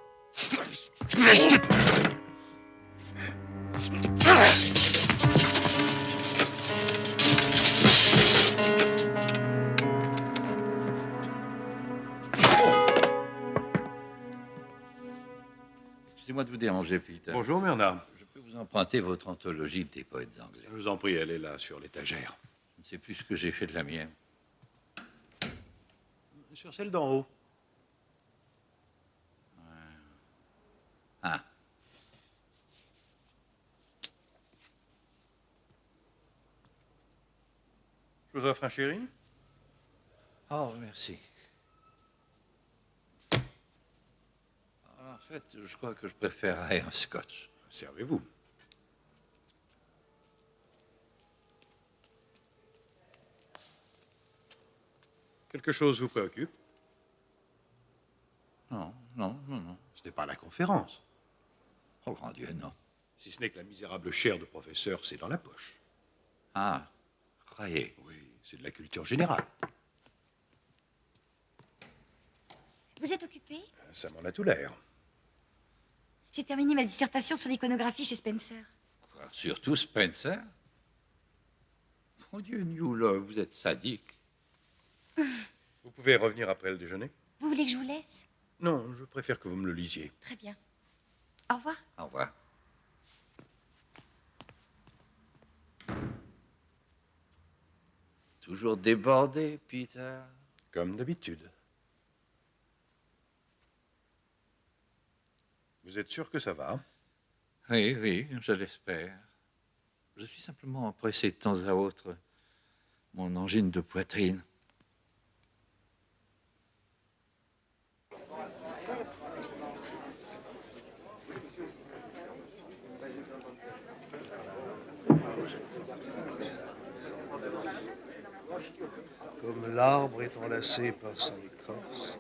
Speaker 18: Excusez-moi de vous déranger, Peter.
Speaker 6: Bonjour, Bernard.
Speaker 18: Je peux vous emprunter votre anthologie des poètes anglais.
Speaker 6: Je vous en prie, elle est là, sur l'étagère.
Speaker 18: Je ne sais plus ce que j'ai fait de la mienne.
Speaker 6: Sur celle d'en haut.
Speaker 18: Ah.
Speaker 6: Je vous offre un chéri?
Speaker 18: Oh, merci. En fait, je crois que je préférerais un scotch.
Speaker 6: Servez-vous. Quelque chose vous préoccupe?
Speaker 18: Non, non, non, non.
Speaker 6: Ce n'est pas la conférence.
Speaker 18: Oh, grand Dieu, non.
Speaker 6: Si ce n'est que la misérable chaire de professeur, c'est dans la poche.
Speaker 18: Ah, croyez.
Speaker 6: Oui, c'est de la culture générale.
Speaker 17: Vous êtes occupé?
Speaker 6: Ça m'en a tout l'air.
Speaker 17: J'ai terminé ma dissertation sur l'iconographie chez Spencer.
Speaker 18: Quoi, surtout Spencer? Mon Dieu, Newlow, vous êtes sadique.
Speaker 6: Vous pouvez revenir après le déjeuner?
Speaker 17: Vous voulez que je vous laisse?
Speaker 6: Non, je préfère que vous me le lisiez.
Speaker 17: Très bien. Au revoir.
Speaker 18: Au revoir. Toujours débordé, Peter.
Speaker 6: Comme d'habitude. Vous êtes sûr que ça va?
Speaker 18: Oui, oui, je l'espère. Je suis simplement pressé de temps à autre. Mon angine de poitrine.
Speaker 9: Comme l'arbre est enlacé par son écorce,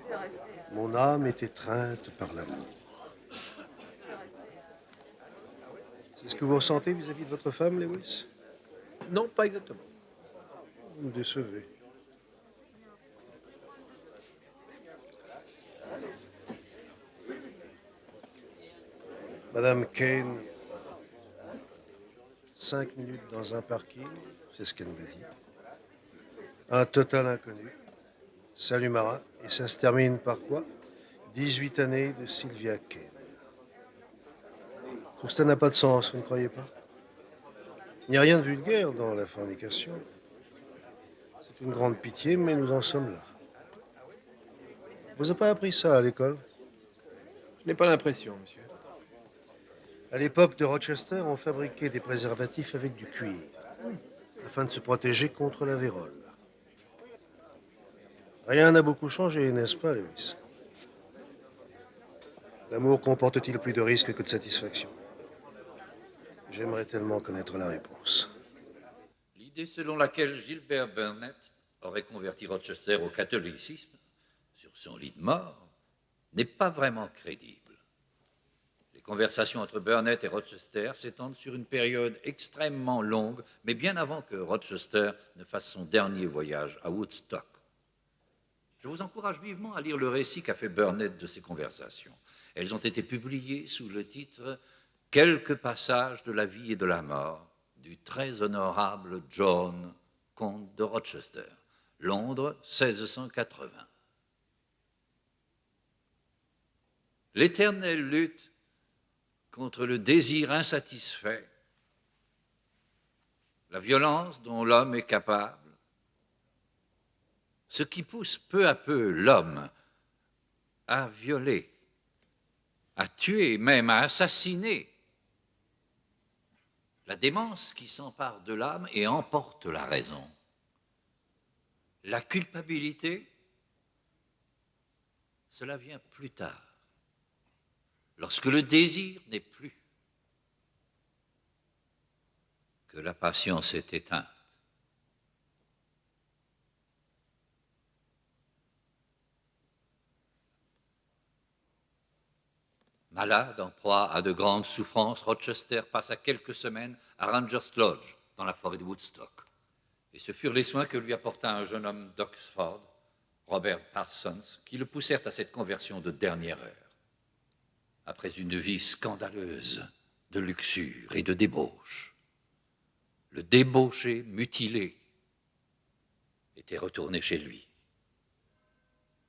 Speaker 9: mon âme est étreinte par l'amour. C'est ce que vous ressentez vis-à-vis de votre femme, Lewis?
Speaker 8: Non, pas exactement.
Speaker 9: Vous me décevez. Madame Kane, 5 minutes dans un parking, c'est ce qu'elle m'a dit. Un total inconnu. Salut Marin. Et ça se termine par quoi? 18 années de Sylvia Kane. Tout ça n'a pas de sens, vous ne croyez pas? Il n'y a rien de vulgaire dans la fornication. C'est une grande pitié, mais nous en sommes là. Vous n'avez pas appris ça à l'école?
Speaker 8: Je n'ai pas l'impression, monsieur.
Speaker 9: À l'époque de Rochester, on fabriquait des préservatifs avec du cuir, afin de se protéger contre la vérole. Rien n'a beaucoup changé, n'est-ce pas, Lewis? L'amour comporte-t-il plus de risques que de satisfaction? J'aimerais tellement connaître la réponse.
Speaker 18: L'idée selon laquelle Gilbert Burnett aurait converti Rochester au catholicisme sur son lit de mort n'est pas vraiment crédible. Les conversations entre Burnett et Rochester s'étendent sur une période extrêmement longue, mais bien avant que Rochester ne fasse son dernier voyage à Woodstock. Je vous encourage vivement à lire le récit qu'a fait Burnett de ces conversations. Elles ont été publiées sous le titre « Quelques passages de la vie et de la mort du très honorable John, comte de Rochester, Londres, 1680. » L'éternelle lutte contre le désir insatisfait, la violence dont l'homme est capable, ce qui pousse peu à peu l'homme à violer, à tuer, même à assassiner, la démence qui s'empare de l'âme et emporte la raison, la culpabilité, cela vient plus tard, lorsque le désir n'est plus, que la patience est éteinte. Malade, en proie à de grandes souffrances, Rochester passa quelques semaines à Rangers Lodge, dans la forêt de Woodstock. Et ce furent les soins que lui apporta un jeune homme d'Oxford, Robert Parsons, qui le poussèrent à cette conversion de dernière heure. Après une vie scandaleuse de luxure et de débauche, le débauché mutilé était retourné chez lui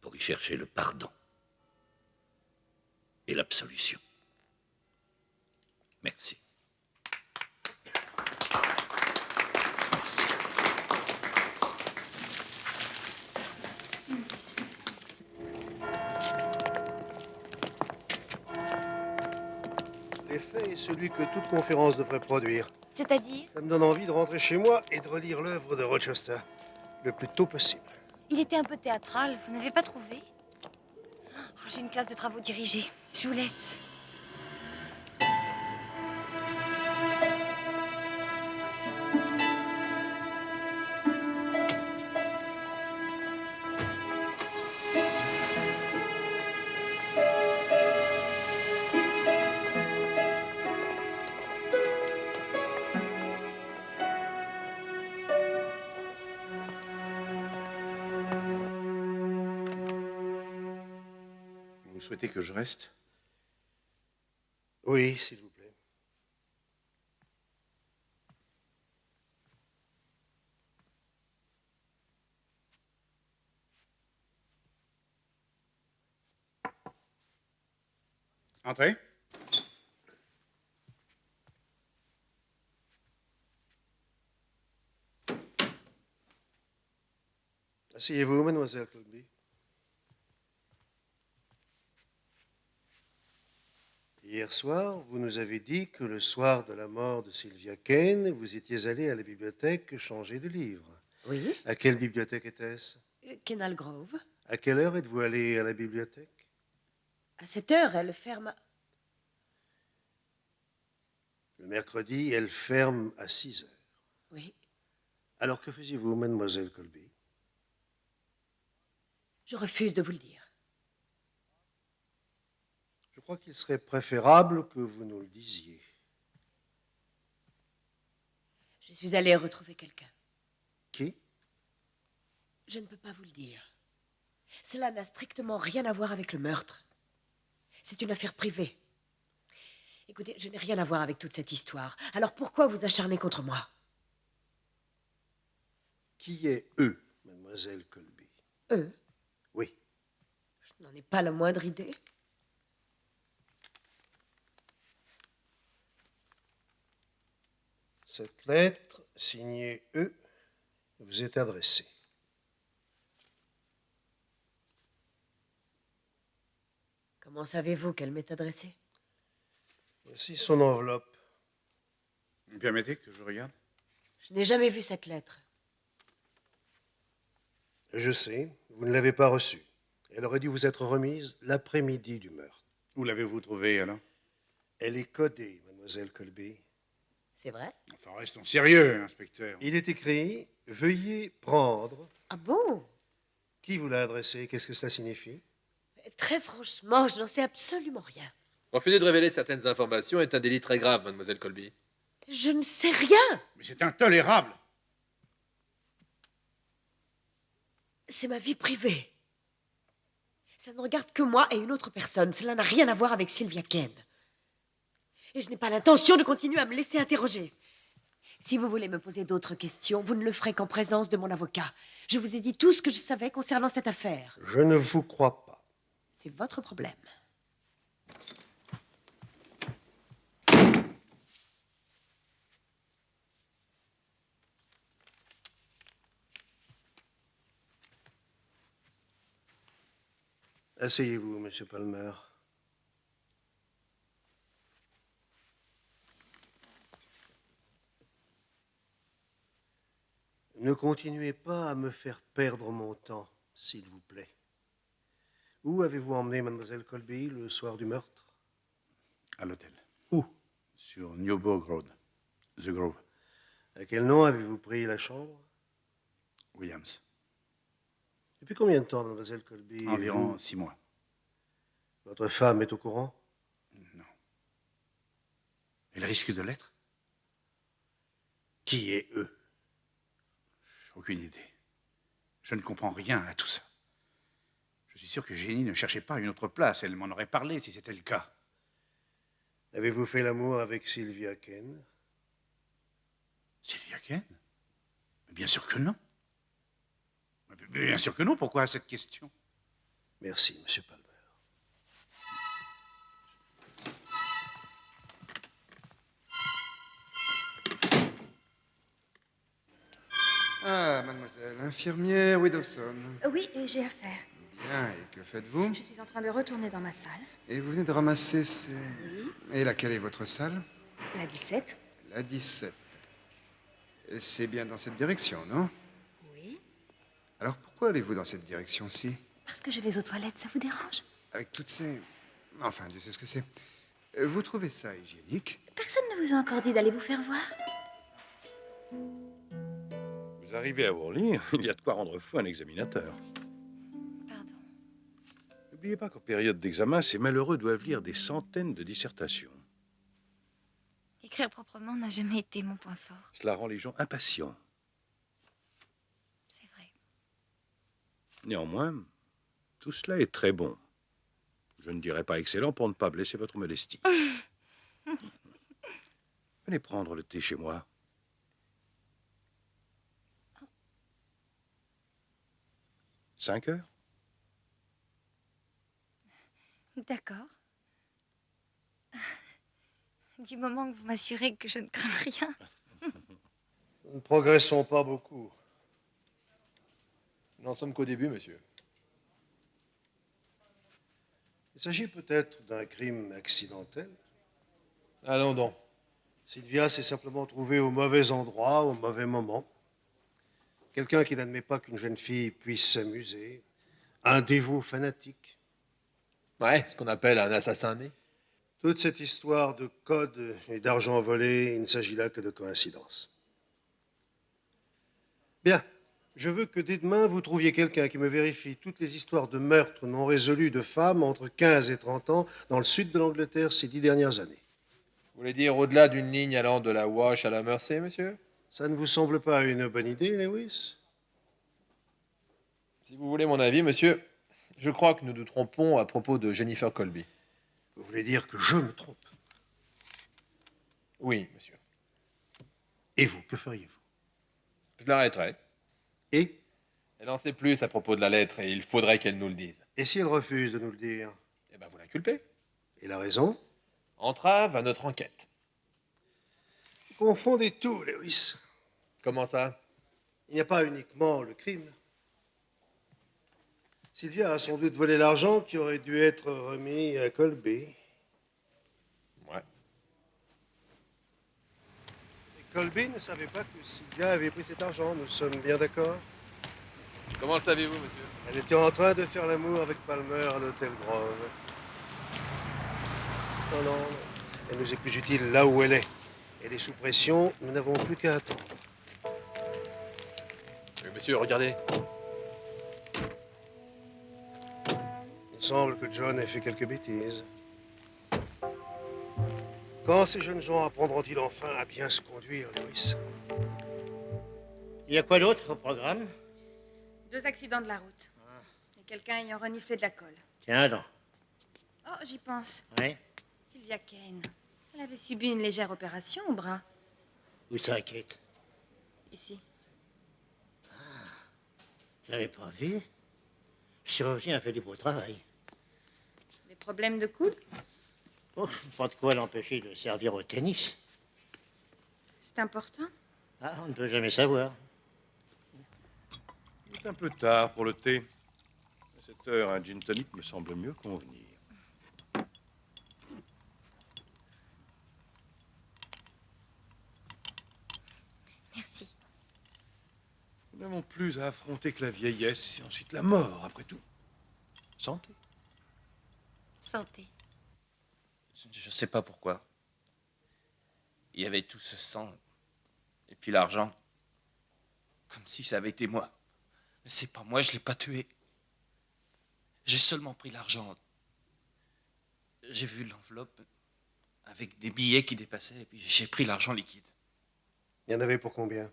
Speaker 18: pour y chercher le pardon et l'absolution. Merci.
Speaker 9: L'effet est celui que toute conférence devrait produire.
Speaker 17: C'est-à-dire?
Speaker 9: Ça me donne envie de rentrer chez moi et de relire l'œuvre de Rochester le plus tôt possible.
Speaker 17: Il était un peu théâtral, vous n'avez pas trouvé? Oh, j'ai une classe de travaux dirigés. Je vous laisse.
Speaker 6: Vous souhaitez que je reste?
Speaker 9: Oui, s'il vous plaît.
Speaker 6: Entrez.
Speaker 9: Asseyez-vous, mademoiselle Colby. Hier soir, vous nous avez dit que le soir de la mort de Sylvia Kane, vous étiez allé à la bibliothèque changer de livre.
Speaker 12: Oui.
Speaker 9: À quelle bibliothèque était-ce?
Speaker 12: Kenal Grove.
Speaker 9: À quelle heure êtes-vous allé à la bibliothèque?
Speaker 12: À 7 heures, elle ferme.
Speaker 9: Le mercredi, elle ferme à 6 heures.
Speaker 12: Oui.
Speaker 9: Alors que faisiez-vous, mademoiselle Colby?
Speaker 12: Je refuse de vous le dire.
Speaker 9: Je crois qu'il serait préférable que vous nous le disiez.
Speaker 12: Je suis allée retrouver quelqu'un.
Speaker 9: Qui?
Speaker 12: Je ne peux pas vous le dire. Cela n'a strictement rien à voir avec le meurtre. C'est une affaire privée. Écoutez, je n'ai rien à voir avec toute cette histoire. Alors pourquoi vous acharnez contre moi?
Speaker 9: Qui est eux, mademoiselle Colby?
Speaker 12: Eux?
Speaker 9: Oui.
Speaker 12: Je n'en ai pas la moindre idée.
Speaker 9: Cette lettre, signée E, vous est adressée.
Speaker 12: Comment savez-vous qu'elle m'est adressée?
Speaker 9: Voici son enveloppe.
Speaker 6: Vous permettez que je regarde?
Speaker 12: Je n'ai jamais vu cette lettre.
Speaker 9: Je sais, vous ne l'avez pas reçue. Elle aurait dû vous être remise l'après-midi du meurtre.
Speaker 6: Où l'avez-vous trouvée, alors?
Speaker 9: Elle est codée, mademoiselle Colby.
Speaker 12: C'est vrai?
Speaker 6: Enfin, restons sérieux, inspecteur.
Speaker 9: Il est écrit « Veuillez prendre ».
Speaker 12: Ah bon?
Speaker 9: Qui vous l'a adressé? Qu'est-ce que cela signifie?
Speaker 12: Très franchement, je n'en sais absolument rien.
Speaker 8: Refuser de révéler certaines informations est un délit très grave, mademoiselle Colby.
Speaker 12: Je ne sais rien.
Speaker 6: Mais c'est intolérable.
Speaker 12: C'est ma vie privée. Ça ne regarde que moi et une autre personne. Cela n'a rien à voir avec Sylvia Kane. Et je n'ai pas l'intention de continuer à me laisser interroger. Si vous voulez me poser d'autres questions, vous ne le ferez qu'en présence de mon avocat. Je vous ai dit tout ce que je savais concernant cette affaire.
Speaker 9: Je ne vous crois pas.
Speaker 12: C'est votre problème.
Speaker 9: Asseyez-vous, monsieur Palmer. Ne continuez pas à me faire perdre mon temps, s'il vous plaît. Où avez-vous emmené mademoiselle Colby le soir du meurtre?
Speaker 6: À l'hôtel.
Speaker 9: Où?
Speaker 6: Sur Newburgh Road. The Grove.
Speaker 9: À quel nom avez-vous pris la chambre?
Speaker 6: Williams.
Speaker 9: Depuis combien de temps, mademoiselle Colby?
Speaker 6: Environ 6 mois.
Speaker 9: Votre femme est au courant?
Speaker 6: Non. Elle risque de l'être?
Speaker 9: Qui est eux?
Speaker 6: Aucune idée. Je ne comprends rien à tout ça. Je suis sûr que Jenny ne cherchait pas une autre place. Elle m'en aurait parlé si c'était le cas.
Speaker 9: Avez-vous fait l'amour avec Sylvia Kane?
Speaker 6: Sylvia Kane? Bien sûr que non. Bien sûr que non. Pourquoi cette question?
Speaker 9: Merci, monsieur Palmer.
Speaker 19: Ah, mademoiselle, infirmière Widowson.
Speaker 1: Oui, et j'ai affaire.
Speaker 19: Bien, et que faites-vous?
Speaker 1: Je suis en train de retourner dans ma salle.
Speaker 19: Et vous venez de ramasser ces...
Speaker 1: Oui.
Speaker 19: Et laquelle est votre salle?
Speaker 1: La 17.
Speaker 19: La 17. Et c'est bien dans cette direction, non?
Speaker 1: Oui.
Speaker 19: Alors pourquoi allez-vous dans cette direction-ci?
Speaker 1: Parce que je vais aux toilettes, ça vous dérange?
Speaker 19: Avec toutes ces... Enfin, Dieu sait ce que c'est. Vous trouvez ça hygiénique?
Speaker 1: Personne ne vous a encore dit d'aller vous faire voir.
Speaker 3: Vous arrivez à Worley, il y a de quoi rendre fou un examinateur.
Speaker 17: Pardon.
Speaker 3: N'oubliez pas qu'en période d'examen, ces malheureux doivent lire des centaines de dissertations.
Speaker 17: Écrire proprement n'a jamais été mon point fort.
Speaker 3: Cela rend les gens impatients.
Speaker 17: C'est vrai.
Speaker 3: Néanmoins, tout cela est très bon. Je ne dirais pas excellent pour ne pas blesser votre modestie. Venez prendre le thé chez moi.
Speaker 17: Oh.
Speaker 3: 5 heures?
Speaker 17: D'accord. Du moment que vous m'assurez que je ne crains rien.
Speaker 9: Nous ne progressons pas beaucoup.
Speaker 8: Nous n'en sommes qu'au début, monsieur.
Speaker 9: Il s'agit peut-être d'un crime accidentel.
Speaker 8: Allons donc.
Speaker 9: Sylvia s'est simplement trouvée au mauvais endroit, au mauvais moment. Quelqu'un qui n'admet pas qu'une jeune fille puisse s'amuser. Un dévot fanatique.
Speaker 8: Ouais, ce qu'on appelle un assassin né.
Speaker 9: Toute cette histoire de code et d'argent volé, il ne s'agit là que de coïncidence. Bien. Je veux que dès demain, vous trouviez quelqu'un qui me vérifie toutes les histoires de meurtres non résolus de femmes entre 15 et 30 ans dans le sud de l'Angleterre ces 10 dernières années.
Speaker 8: Vous voulez dire au-delà d'une ligne allant de la Wash à la Mersey, monsieur?
Speaker 9: Ça ne vous semble pas une bonne idée, Lewis?
Speaker 8: Si vous voulez mon avis, monsieur, je crois que nous nous trompons à propos de Jennifer Colby.
Speaker 9: Vous voulez dire que je me trompe?
Speaker 8: Oui, monsieur.
Speaker 9: Et vous, que feriez-vous?
Speaker 8: Je l'arrêterai.
Speaker 9: Et?
Speaker 8: Elle en sait plus à propos de la lettre et il faudrait qu'elle nous le dise.
Speaker 9: Et si elle refuse de nous le dire?
Speaker 8: Eh bien, vous l'inculpez.
Speaker 9: Et la raison?
Speaker 8: Entrave à notre enquête.
Speaker 9: confondez tout, Lewis.
Speaker 8: Comment ça?
Speaker 9: Il n'y a pas uniquement le crime. Sylvia a sans doute volé l'argent qui aurait dû être remis à Colby.
Speaker 8: Ouais.
Speaker 9: Et Colby ne savait pas que Sylvia avait pris cet argent, nous sommes bien d'accord?
Speaker 8: Comment le savez-vous, monsieur?
Speaker 9: Elle était en train de faire l'amour avec Palmer à l'hôtel Grove. Non, non, elle nous est plus utile là où elle est. Elle est sous pression, nous n'avons plus qu'à attendre.
Speaker 8: Mais monsieur, regardez.
Speaker 9: Il semble que John ait fait quelques bêtises. Quand ces jeunes gens apprendront-ils enfin à bien se conduire, Lewis?
Speaker 7: Il y a quoi d'autre au programme?
Speaker 1: 2 accidents de la route. Et quelqu'un ayant reniflé de la colle.
Speaker 7: Tiens donc.
Speaker 1: Oh, j'y pense.
Speaker 7: Oui.
Speaker 1: Sylvia Kane. Elle avait subi une légère opération au bras.
Speaker 7: Où ça, Kate?
Speaker 1: Ici.
Speaker 7: Je l'avais pas vu. Le chirurgien a fait du beau travail.
Speaker 1: Des problèmes de coude?
Speaker 7: Oh, pas de quoi l'empêcher de servir au tennis.
Speaker 1: C'est important?
Speaker 7: Ah, on ne peut jamais savoir.
Speaker 20: Il est un peu tard pour le thé. À cette heure, un gin tonic me semble mieux convenir.
Speaker 17: Merci.
Speaker 20: Nous n'avons plus à affronter que la vieillesse et ensuite la mort, après tout. Santé.
Speaker 17: Santé.
Speaker 15: Je ne sais pas pourquoi. Il y avait tout ce sang. Et puis l'argent. Comme si ça avait été moi. Mais c'est pas moi, je l'ai pas tué. J'ai seulement pris l'argent. J'ai vu l'enveloppe avec des billets qui dépassaient, et puis j'ai pris l'argent liquide.
Speaker 9: Il y en avait pour combien?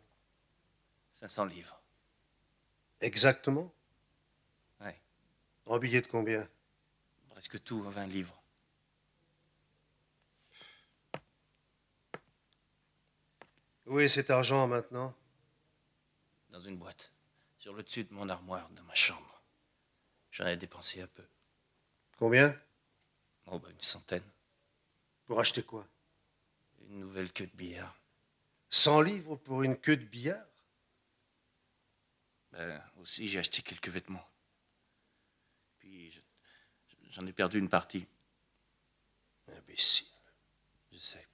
Speaker 15: 500 livres.
Speaker 9: Exactement?
Speaker 15: Ouais.
Speaker 9: En billets de combien?
Speaker 15: Presque tout, 20 livres.
Speaker 9: Où est cet argent maintenant?
Speaker 15: Dans une boîte. Sur le dessus de mon armoire, dans ma chambre. J'en ai dépensé un peu.
Speaker 9: Combien?
Speaker 15: Oh, une centaine.
Speaker 9: Pour acheter quoi?
Speaker 15: Une nouvelle queue de billard.
Speaker 9: 100 livres pour une queue de billard?
Speaker 15: Aussi, j'ai acheté quelques vêtements. Puis, j'en ai perdu une partie.
Speaker 9: Imbécile.
Speaker 15: Je sais.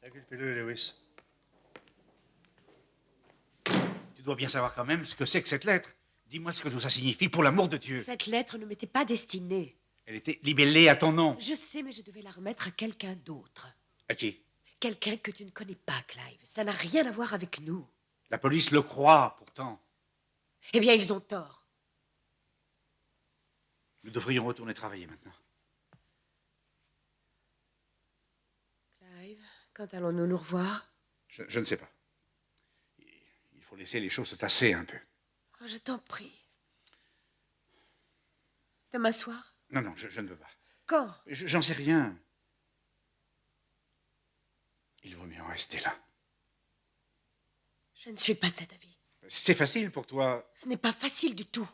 Speaker 9: Inculpez-le, Lewis.
Speaker 6: Tu dois bien savoir quand même ce que c'est que cette lettre. Dis-moi ce que tout ça signifie, pour l'amour de Dieu.
Speaker 12: Cette lettre ne m'était pas destinée.
Speaker 6: Elle était libellée à ton nom.
Speaker 12: Je sais, mais je devais la remettre à quelqu'un d'autre.
Speaker 6: À qui?
Speaker 12: Quelqu'un que tu ne connais pas, Clive. Ça n'a rien à voir avec nous.
Speaker 6: La police le croit, pourtant.
Speaker 12: Eh bien, ils ont tort.
Speaker 6: Nous devrions retourner travailler maintenant.
Speaker 12: Clive, quand allons-nous nous revoir?
Speaker 6: Je ne sais pas. Il faut laisser les choses se tasser un peu.
Speaker 12: Oh, je t'en prie. Demain soir?
Speaker 6: Non, je ne veux pas.
Speaker 12: Quand?
Speaker 6: J'en sais rien. Il vaut mieux en rester là.
Speaker 12: Je ne suis pas de cet avis.
Speaker 6: C'est facile pour toi.
Speaker 12: Ce n'est pas facile du tout.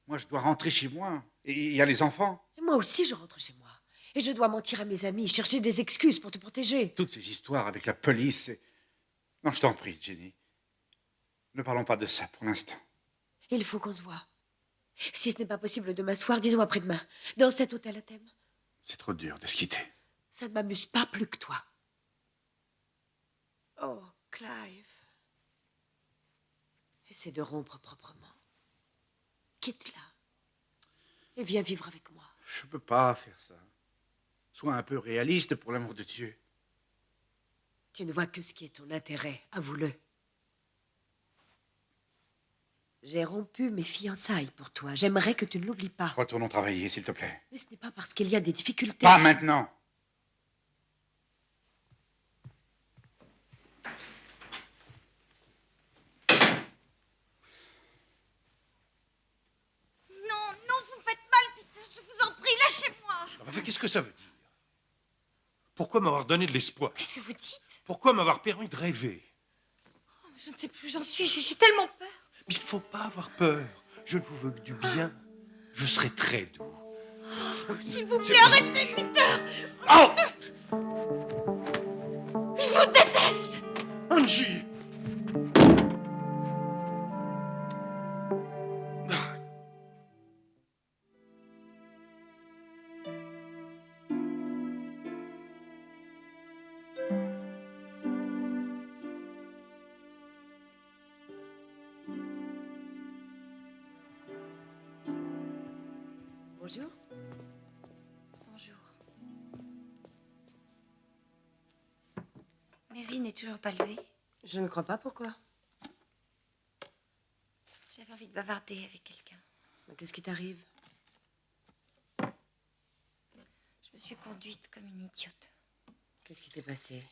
Speaker 6: Moi, je dois rentrer chez moi. Et il y a les enfants.
Speaker 12: Et moi aussi, je rentre chez moi. Et je dois mentir à mes amis, chercher des excuses pour te protéger.
Speaker 6: Toutes ces histoires avec la police. Non, je t'en prie, Jenny. Ne parlons pas de ça pour l'instant.
Speaker 12: Il faut qu'on se voie. Si ce n'est pas possible demain soir, disons après-demain, dans cet hôtel à thème.
Speaker 6: C'est trop dur de se quitter.
Speaker 12: Ça ne m'amuse pas plus que toi. Oh, Clive. Essaie de rompre proprement. Quitte-la. Et viens vivre avec moi.
Speaker 6: Je ne peux pas faire ça. Sois un peu réaliste pour l'amour de Dieu.
Speaker 12: Tu ne vois que ce qui est ton intérêt, avoue-le. J'ai rompu mes fiançailles pour toi. J'aimerais que tu ne l'oublies pas.
Speaker 6: Retournons travailler, s'il te plaît.
Speaker 12: Mais ce n'est pas parce qu'il y a des difficultés.
Speaker 6: Pas maintenant.
Speaker 17: Non, non, vous me faites mal, Peter. Je vous en prie, lâchez-moi.
Speaker 20: Enfin, qu'est-ce que ça veut dire? Pourquoi m'avoir donné de l'espoir?
Speaker 17: Qu'est-ce que vous dites?
Speaker 20: Pourquoi m'avoir permis de rêver?
Speaker 17: Je ne sais plus où j'en suis. J'ai tellement peur.
Speaker 20: Mais il ne faut pas avoir peur. Je ne vous veux que du bien. Je serai très doux.
Speaker 17: S'il vous plaît, arrêtez, Peter.
Speaker 20: Oh!
Speaker 17: Je vous déteste.
Speaker 20: Angie!
Speaker 12: Bonjour.
Speaker 17: Bonjour. Mary n'est toujours pas levée.
Speaker 12: Je ne crois pas, pourquoi?
Speaker 17: J'avais envie de bavarder avec quelqu'un.
Speaker 12: Qu'est-ce qui t'arrive?
Speaker 17: Je me suis conduite comme une idiote.
Speaker 12: Qu'est-ce qui s'est passé?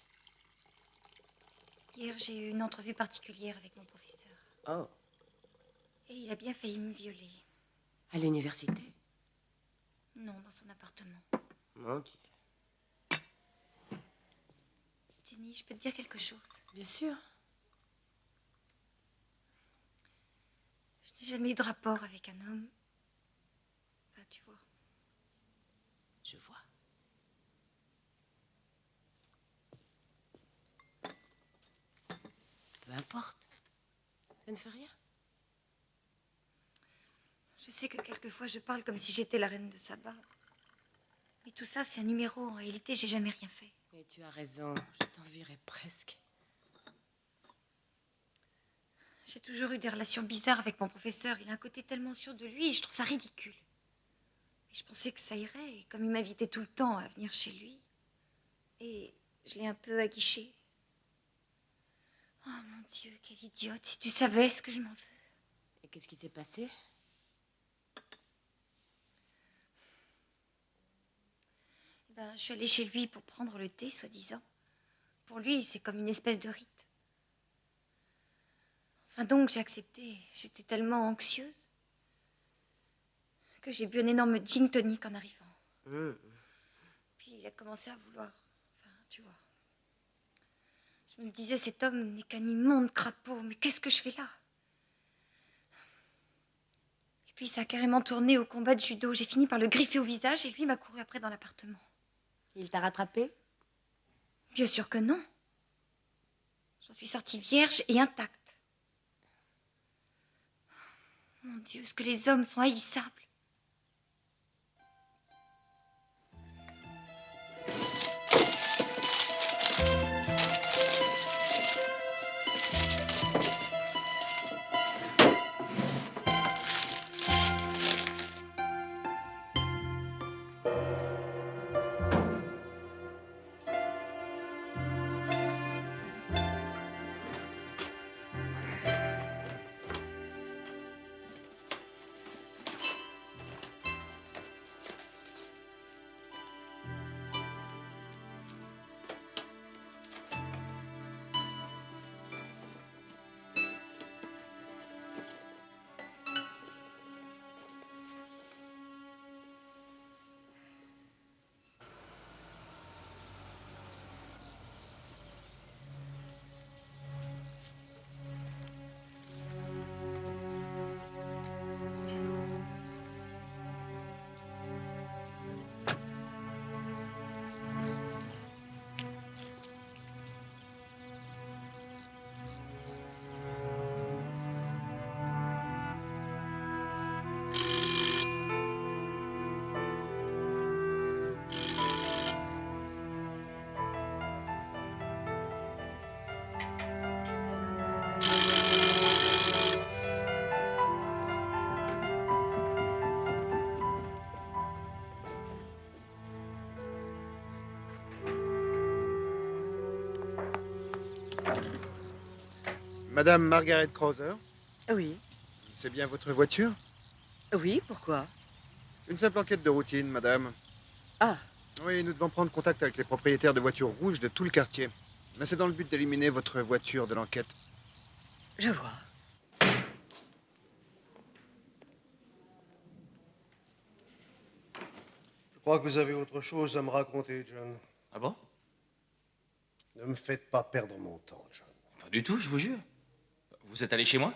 Speaker 17: Hier, j'ai eu une entrevue particulière avec mon professeur.
Speaker 12: Oh,
Speaker 17: Et il a bien failli me violer.
Speaker 12: à l'université?
Speaker 17: Non, dans son appartement.
Speaker 12: Mon Dieu.
Speaker 17: Jenny, je peux te dire quelque chose?
Speaker 12: Bien sûr.
Speaker 17: Je n'ai jamais eu de rapport avec un homme. Enfin, tu vois.
Speaker 12: Je vois. Peu importe. Ça ne fait rien.
Speaker 17: Je sais que quelquefois, je parle comme si j'étais la reine de Saba. Mais tout ça, c'est un numéro. En réalité, j'ai jamais rien fait.
Speaker 12: Et tu as raison, je t'envierais presque.
Speaker 17: J'ai toujours eu des relations bizarres avec mon professeur. Il a un côté tellement sûr de lui et je trouve ça ridicule. Et je pensais que ça irait. Et comme il m'invitait tout le temps à venir chez lui, et je l'ai un peu aguiché. Oh mon Dieu, quelle idiote. Si tu savais ce que je m'en veux.
Speaker 12: Et qu'est-ce qui s'est passé?
Speaker 17: Ben, je suis allée chez lui pour prendre le thé, soi-disant. Pour lui, c'est comme une espèce de rite. Enfin donc, j'ai accepté. J'étais tellement anxieuse que j'ai bu un énorme gin tonic en arrivant. Puis il a commencé à vouloir... Enfin, tu vois. Je me disais, cet homme n'est qu'un immonde crapaud. Mais qu'est-ce que je fais là? Et puis ça a carrément tourné au combat de judo. J'ai fini par le griffer au visage et lui m'a couru après dans l'appartement.
Speaker 12: Il t'a rattrapé?
Speaker 17: Bien sûr que non. J'en suis sortie vierge et intacte. Mon Dieu, ce que les hommes sont haïssables.
Speaker 19: Madame Margaret Krauser,
Speaker 14: Oui.
Speaker 19: c'est bien votre voiture?
Speaker 14: Oui, pourquoi?
Speaker 19: Une simple enquête de routine, madame.
Speaker 14: Ah.
Speaker 19: Oui, nous devons prendre contact avec les propriétaires de voitures rouges de tout le quartier. Mais c'est dans le but d'éliminer votre voiture de l'enquête.
Speaker 14: Je vois.
Speaker 9: Je crois que vous avez autre chose à me raconter, John.
Speaker 15: Ah bon?
Speaker 9: Ne me faites pas perdre mon temps, John.
Speaker 15: Pas du tout, je vous jure. Vous êtes allé chez moi?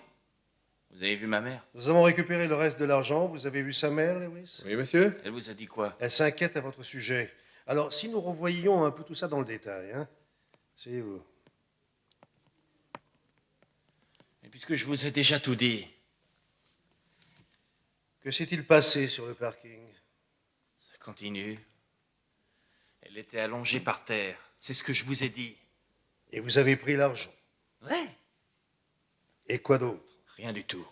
Speaker 15: Vous avez vu ma mère?
Speaker 9: Nous avons récupéré le reste de l'argent. Vous avez vu sa mère, Lewis?
Speaker 8: Oui, monsieur.
Speaker 15: Elle vous a dit quoi?
Speaker 9: Elle s'inquiète à votre sujet. Alors, si nous revoyions un peu tout ça dans le détail, hein? C'est vous.
Speaker 15: Mais puisque je vous ai déjà tout dit.
Speaker 9: Que s'est-il passé sur le parking?
Speaker 15: Ça continue. Elle était allongée par terre. C'est ce que je vous ai dit.
Speaker 9: Et vous avez pris l'argent?
Speaker 15: Ouais.
Speaker 9: Et quoi d'autre?
Speaker 15: Rien du tout.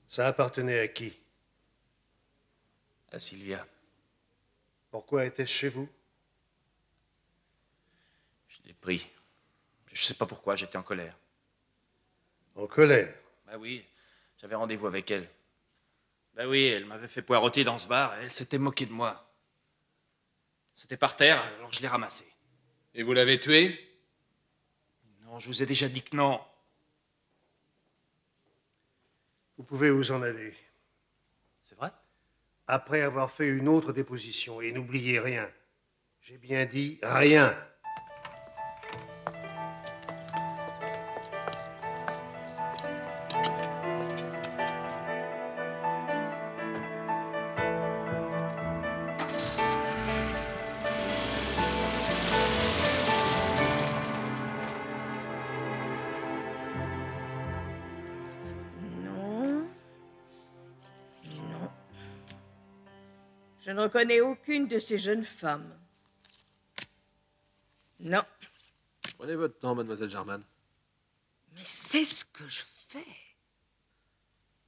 Speaker 9: Ça appartenait à qui?
Speaker 15: À Sylvia.
Speaker 9: Pourquoi était-ce chez vous?
Speaker 15: Je l'ai pris. Je sais pas pourquoi, j'étais en colère.
Speaker 9: En colère?
Speaker 15: Bah oui, j'avais rendez-vous avec elle. Bah oui, elle m'avait fait poireauter dans ce bar et elle s'était moquée de moi. C'était par terre, alors je l'ai ramassé.
Speaker 8: Et vous l'avez tué?
Speaker 15: Non, je vous ai déjà dit que non.
Speaker 9: Vous pouvez vous en aller.
Speaker 15: C'est vrai?
Speaker 9: Après avoir fait une autre déposition. Et n'oubliez rien. J'ai bien dit rien.
Speaker 2: Non. Non. Je ne reconnais aucune de ces jeunes femmes. Non.
Speaker 8: Prenez votre temps, mademoiselle Jarman.
Speaker 2: Mais c'est ce que je fais.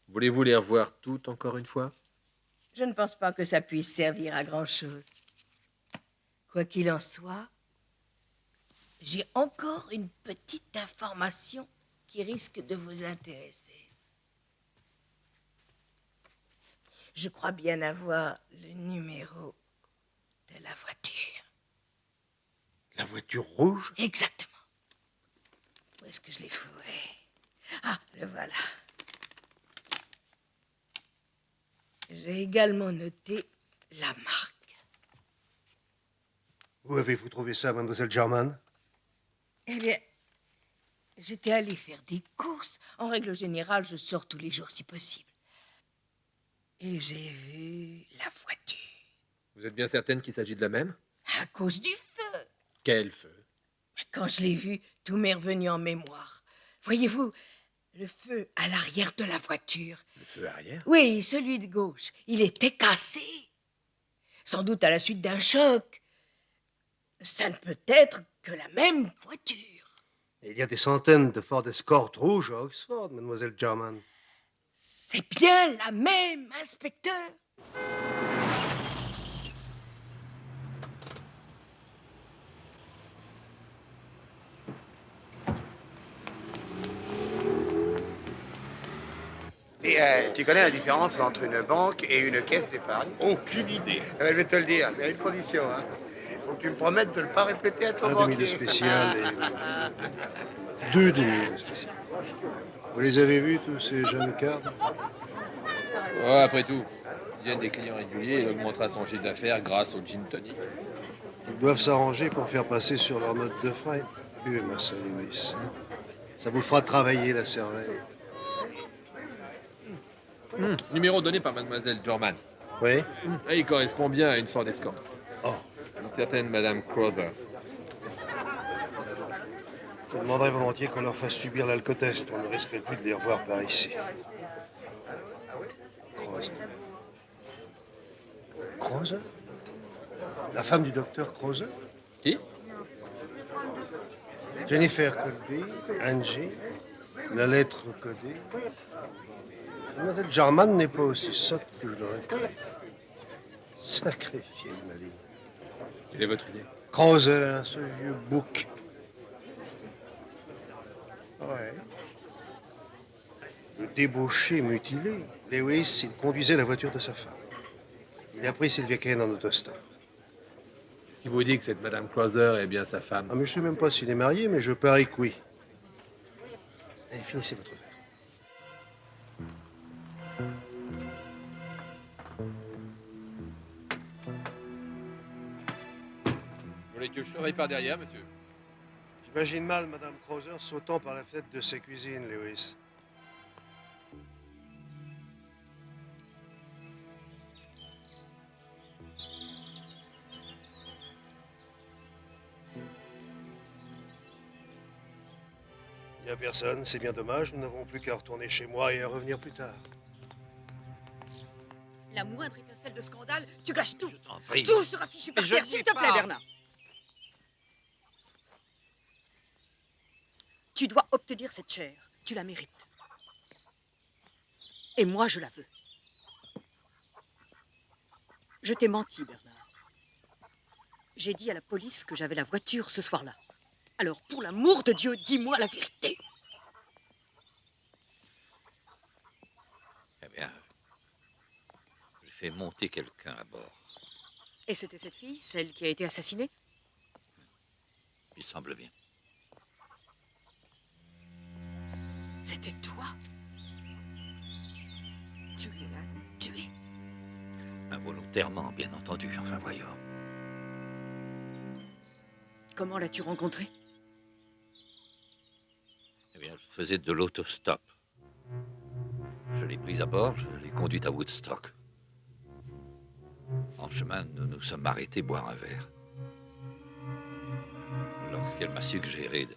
Speaker 8: Voulez-vous les revoir toutes encore une fois?
Speaker 2: Je ne pense pas que ça puisse servir à grand-chose. Quoi qu'il en soit, j'ai encore une petite information qui risque de vous intéresser. Je crois bien avoir le numéro de la voiture.
Speaker 9: La voiture rouge?
Speaker 2: Exactement. Où est-ce que je l'ai fourré? Ah, le voilà. J'ai également noté la marque.
Speaker 9: Où avez-vous trouvé ça, mademoiselle Jarman?
Speaker 2: Eh bien, j'étais allée faire des courses. En règle générale, je sors tous les jours si possible. Et j'ai vu la voiture.
Speaker 8: Vous êtes bien certaine qu'il s'agit de la même?
Speaker 2: À cause du feu.
Speaker 8: Quel feu?
Speaker 2: Quand je l'ai vue, tout m'est revenu en mémoire. Voyez-vous, le feu à l'arrière de la voiture.
Speaker 8: Le feu arrière?
Speaker 2: Oui, celui de gauche. Il était cassé. Sans doute à la suite d'un choc. Ça ne peut être que la même voiture.
Speaker 9: Il y a des centaines de Ford Escort rouges à Oxford, mademoiselle Jarman.
Speaker 2: C'est bien la même, inspecteur.
Speaker 21: Et tu connais la différence entre une banque et une caisse d'épargne?
Speaker 3: Aucune idée.
Speaker 21: Je vais te le dire, mais à une condition. Hein. Faut que tu me promettes de ne pas répéter à ton
Speaker 9: Un
Speaker 21: banquier.
Speaker 9: demi de spécial et 2 demi de spécial. Vous les avez vus, tous ces jeunes cadres?
Speaker 8: Ouais, après tout, ils viennent des clients réguliers, il augmentera son chiffre d'affaires grâce au gin tonic.
Speaker 9: Ils doivent s'arranger pour faire passer sur leur mode de frais. Buvez-moi ça, Lewis. Ça vous fera travailler la cervelle.
Speaker 8: Numéro donné par mademoiselle Jorman.
Speaker 9: Oui?
Speaker 8: Ah, il correspond bien à une Ford Escort.
Speaker 9: Oh.
Speaker 8: Une certaine Madame Crowther.
Speaker 9: Je demanderais volontiers qu'on leur fasse subir l'alcotest. On ne risquerait plus de les revoir par ici. Krause. Krause? La femme du docteur Krause?
Speaker 8: Qui?
Speaker 9: Jennifer Colby, Angie, la lettre codée. Mademoiselle Jarman n'est pas aussi sotte que je l'aurais cru. Sacrée vieille maligne.
Speaker 8: Quelle est votre idée?
Speaker 9: Krauser, ce vieux bouc. Ouais. Le débauché mutilé. Lewis, il conduisait la voiture de sa femme. Il a pris Sylvia Kane en autostop.
Speaker 8: Est-ce qu'il vous dit que cette Madame Crowther est bien sa femme?
Speaker 9: Ah, mais je sais même pas s'il est marié, mais je parie que oui. Allez, finissez votre verre.
Speaker 8: voulez que je surveille par derrière, monsieur?
Speaker 9: J'imagine mal Madame Krauser sautant par la fenêtre de sa cuisine, Lewis. Il n'y a personne, c'est bien dommage. Nous n'avons plus qu'à retourner chez moi et à revenir plus tard.
Speaker 14: La moindre étincelle de scandale, tu gâches tout.
Speaker 18: prie.
Speaker 14: Tout sera fichu par
Speaker 18: Mais je
Speaker 14: terre,
Speaker 18: ne
Speaker 14: s'il
Speaker 18: l'ai
Speaker 14: te plaît,
Speaker 18: pas.
Speaker 14: Bernard. Tu dois obtenir cette chair. Tu la mérites. Et moi, je la veux. Je t'ai menti, Bernard. J'ai dit à la police que j'avais la voiture ce soir-là. Alors, pour l'amour de Dieu, dis-moi la vérité.
Speaker 18: Eh bien, j'ai fait monter quelqu'un à bord.
Speaker 14: Et c'était cette fille, celle qui a été assassinée?
Speaker 18: Il semble bien.
Speaker 14: C'était toi. Tu l'as tuée.
Speaker 18: Involontairement, bien entendu. Enfin, voyons.
Speaker 14: Comment l'as-tu rencontrée?
Speaker 18: Eh bien, elle faisait de l'autostop. Je l'ai prise à bord, je l'ai conduite à Woodstock. En chemin, nous nous sommes arrêtés boire un verre. Lorsqu'elle m'a suggéré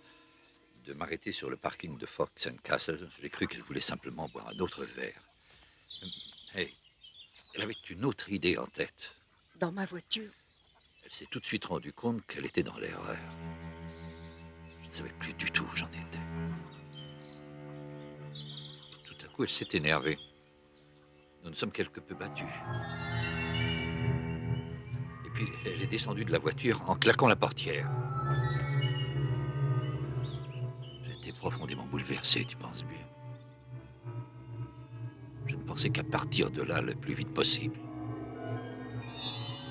Speaker 18: de m'arrêter sur le parking de Fox and Castle, j'ai cru qu'elle voulait simplement boire un autre verre. Et elle avait une autre idée en tête.
Speaker 14: Dans ma voiture?
Speaker 18: Elle s'est tout de suite rendue compte qu'elle était dans l'erreur. Je ne savais plus du tout où j'en étais. Et tout à coup, elle s'est énervée. Nous nous sommes quelque peu battus. Et puis, elle est descendue de la voiture en claquant la portière. J'étais profondément bouleversé, tu penses bien. Je ne pensais qu'à partir de là le plus vite possible.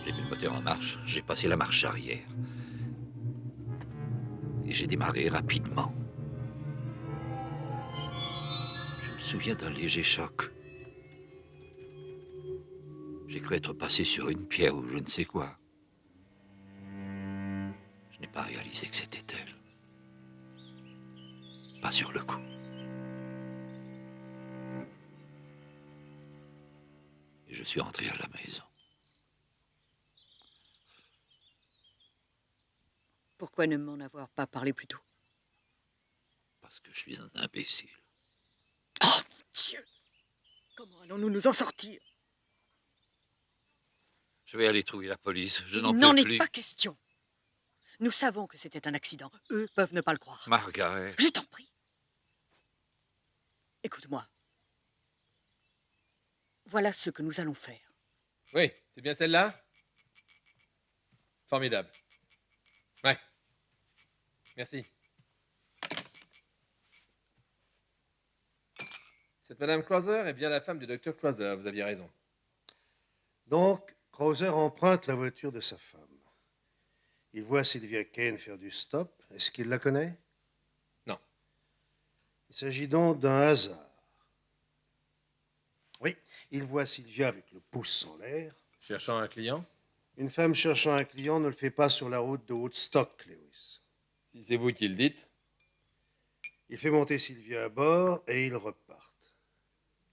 Speaker 18: J'ai mis le moteur en marche, j'ai passé la marche arrière. Et j'ai démarré rapidement. Je me souviens d'un léger choc. J'ai cru être passé sur une pierre ou je ne sais quoi. Je n'ai pas réalisé que c'était elle. Pas sur le coup. Et je suis rentré à la maison.
Speaker 14: Pourquoi ne m'en avoir pas parlé plus tôt?
Speaker 18: Parce que je suis un imbécile.
Speaker 14: Oh, mon Dieu! Comment allons-nous nous en sortir?
Speaker 18: Je vais aller trouver la police. Je n'en
Speaker 14: Il n'en
Speaker 18: peux
Speaker 14: est
Speaker 18: plus.
Speaker 14: pas question. Nous savons que c'était un accident. Eux peuvent ne pas le croire.
Speaker 18: Margaret.
Speaker 14: Je t'en prie. Écoute-moi. Voilà ce que nous allons faire.
Speaker 8: Oui, c'est bien celle-là? Formidable. Ouais. Merci. Cette Madame Krauser est bien la femme du docteur Krauser, vous aviez raison.
Speaker 9: Donc, Krauser emprunte la voiture de sa femme. Il voit Sylvia Kane faire du stop. Est-ce qu'il la connaît?
Speaker 8: Non.
Speaker 9: Il s'agit donc d'un hasard. Oui, il voit Sylvia avec le pouce en l'air.
Speaker 8: Cherchant un client?
Speaker 9: Une femme cherchant un client ne le fait pas sur la route de Woodstock, Lewis.
Speaker 8: Si c'est vous qui le dites.
Speaker 9: Il fait monter Sylvia à bord et ils repartent.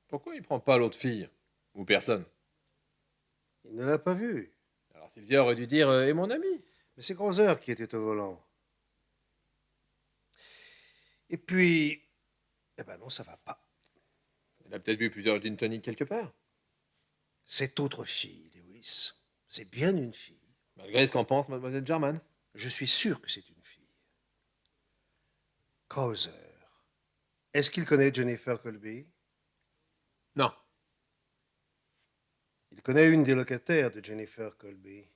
Speaker 8: Pourquoi il prend pas l'autre fille? Ou personne?
Speaker 9: Il ne l'a pas vue.
Speaker 8: Alors Sylvia aurait dû dire et mon ami?
Speaker 9: Mais c'est Krauser qui était au volant. Et puis, eh ben non, ça va pas.
Speaker 8: Elle a peut-être bu plusieurs gin tonic quelque part.
Speaker 9: Cette autre fille, Lewis, c'est bien une fille.
Speaker 8: Malgré ce qu'en pense mademoiselle German.
Speaker 9: Je suis sûr que c'est une fille. Krauser. Est-ce qu'il connaît Jennifer Colby?
Speaker 8: Non.
Speaker 9: Il connaît une des locataires de Jennifer Colby,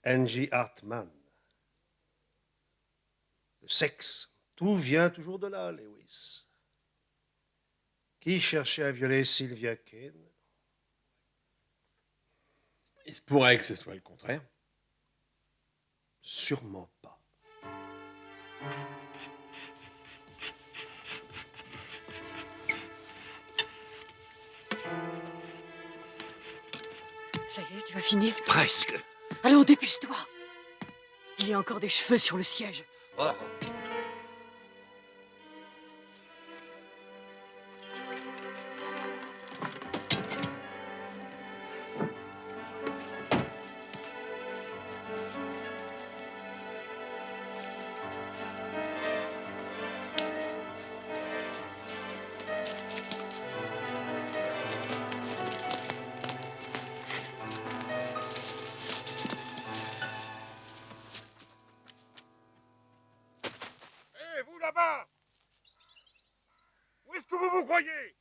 Speaker 9: Angie Hartman. Le sexe, tout vient toujours de là, Lewis. Qui cherchait à violer Sylvia Kane?
Speaker 8: Il se pourrait que ce soit le contraire.
Speaker 9: Sûrement pas.
Speaker 14: Ça y est, tu vas finir?
Speaker 18: Presque.
Speaker 14: Allons, dépêche-toi. Il y a encore des cheveux sur le siège.
Speaker 15: Oh.
Speaker 3: Hé, vous là-bas! Où est-ce que vous vous croyez?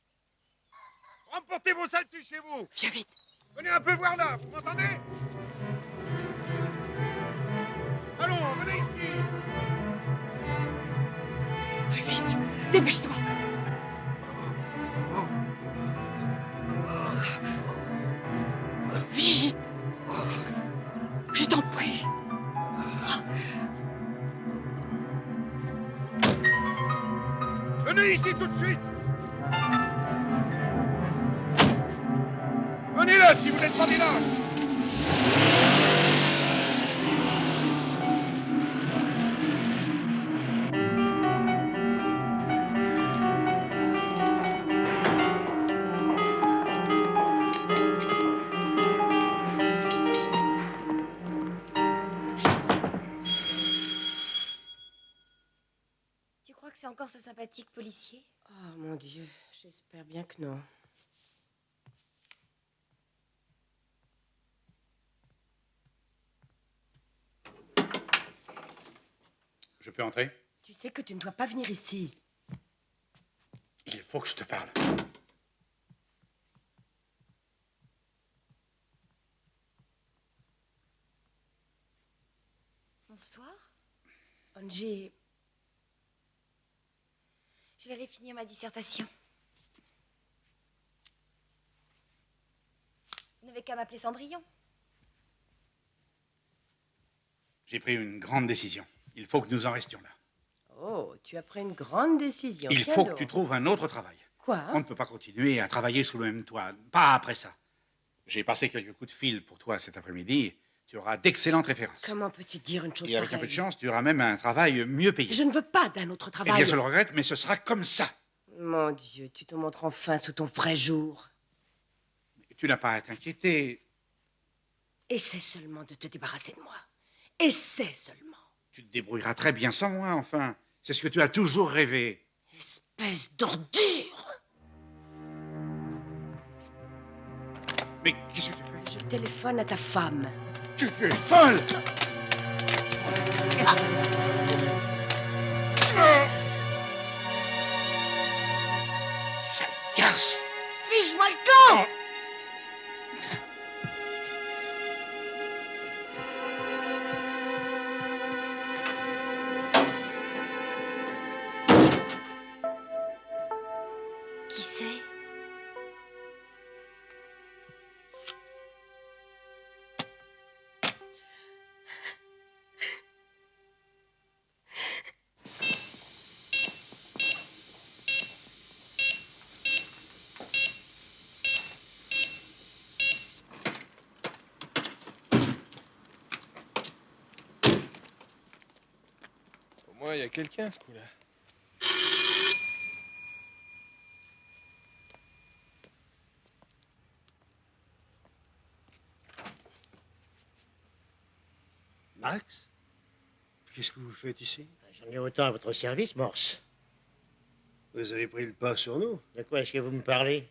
Speaker 3: Remportez vos saletés chez vous!
Speaker 14: Viens vite!
Speaker 3: Venez un peu voir là, vous m'entendez? Allons, venez ici!
Speaker 14: Plus vite! Dépêche-toi! Vite! Je t'en prie!
Speaker 3: Venez ici tout de suite! Venez là si vous n'êtes pas des lâches!
Speaker 17: Tu crois que c'est encore ce sympathique policier?
Speaker 12: Oh mon Dieu, j'espère bien que non.
Speaker 6: Je peux entrer?
Speaker 12: Tu sais que tu ne dois pas venir ici.
Speaker 6: Il faut que je te parle.
Speaker 17: Bonsoir.
Speaker 12: Angie,
Speaker 17: Je vais aller finir ma dissertation. Vous n'avez qu'à m'appeler Cendrillon.
Speaker 6: J'ai pris une grande décision. Il faut que nous en restions là.
Speaker 12: oh, tu as pris une grande décision.
Speaker 6: Il
Speaker 12: Tiens
Speaker 6: faut
Speaker 12: donc.
Speaker 6: que tu trouves un autre travail.
Speaker 12: Quoi?
Speaker 6: On ne peut pas continuer à travailler sous le même toit. Pas après ça. J'ai passé quelques coups de fil pour toi cet après-midi. Tu auras d'excellentes références.
Speaker 12: Comment peux-tu dire une chose
Speaker 6: Et avec un
Speaker 12: pareille?
Speaker 6: peu de chance, tu auras même un travail mieux payé.
Speaker 12: Je ne veux pas d'un autre
Speaker 6: Eh
Speaker 12: travail.
Speaker 6: bien, je le regrette, mais ce sera comme ça.
Speaker 12: Mon Dieu, tu te montres enfin sous ton vrai jour.
Speaker 6: Tu n'as pas à t'inquiéter.
Speaker 12: Essaie seulement de te débarrasser de moi. Essaie seulement.
Speaker 6: Tu te débrouilleras très bien sans moi, enfin. C'est ce que tu as toujours rêvé.
Speaker 12: Espèce d'ordure!
Speaker 6: Mais qu'est-ce que tu fais?
Speaker 12: Je téléphone à ta femme.
Speaker 6: Tu es folle! Sale garce!
Speaker 12: Fiche-moi le camp!
Speaker 17: Qui c'est?
Speaker 8: Au moins, il y a quelqu'un, ce coup-là.
Speaker 21: Max? Qu'est-ce que vous faites ici?
Speaker 7: J'en ai autant à votre service, Morse.
Speaker 21: Vous avez pris le pas sur nous.
Speaker 7: De quoi est-ce que vous me parlez?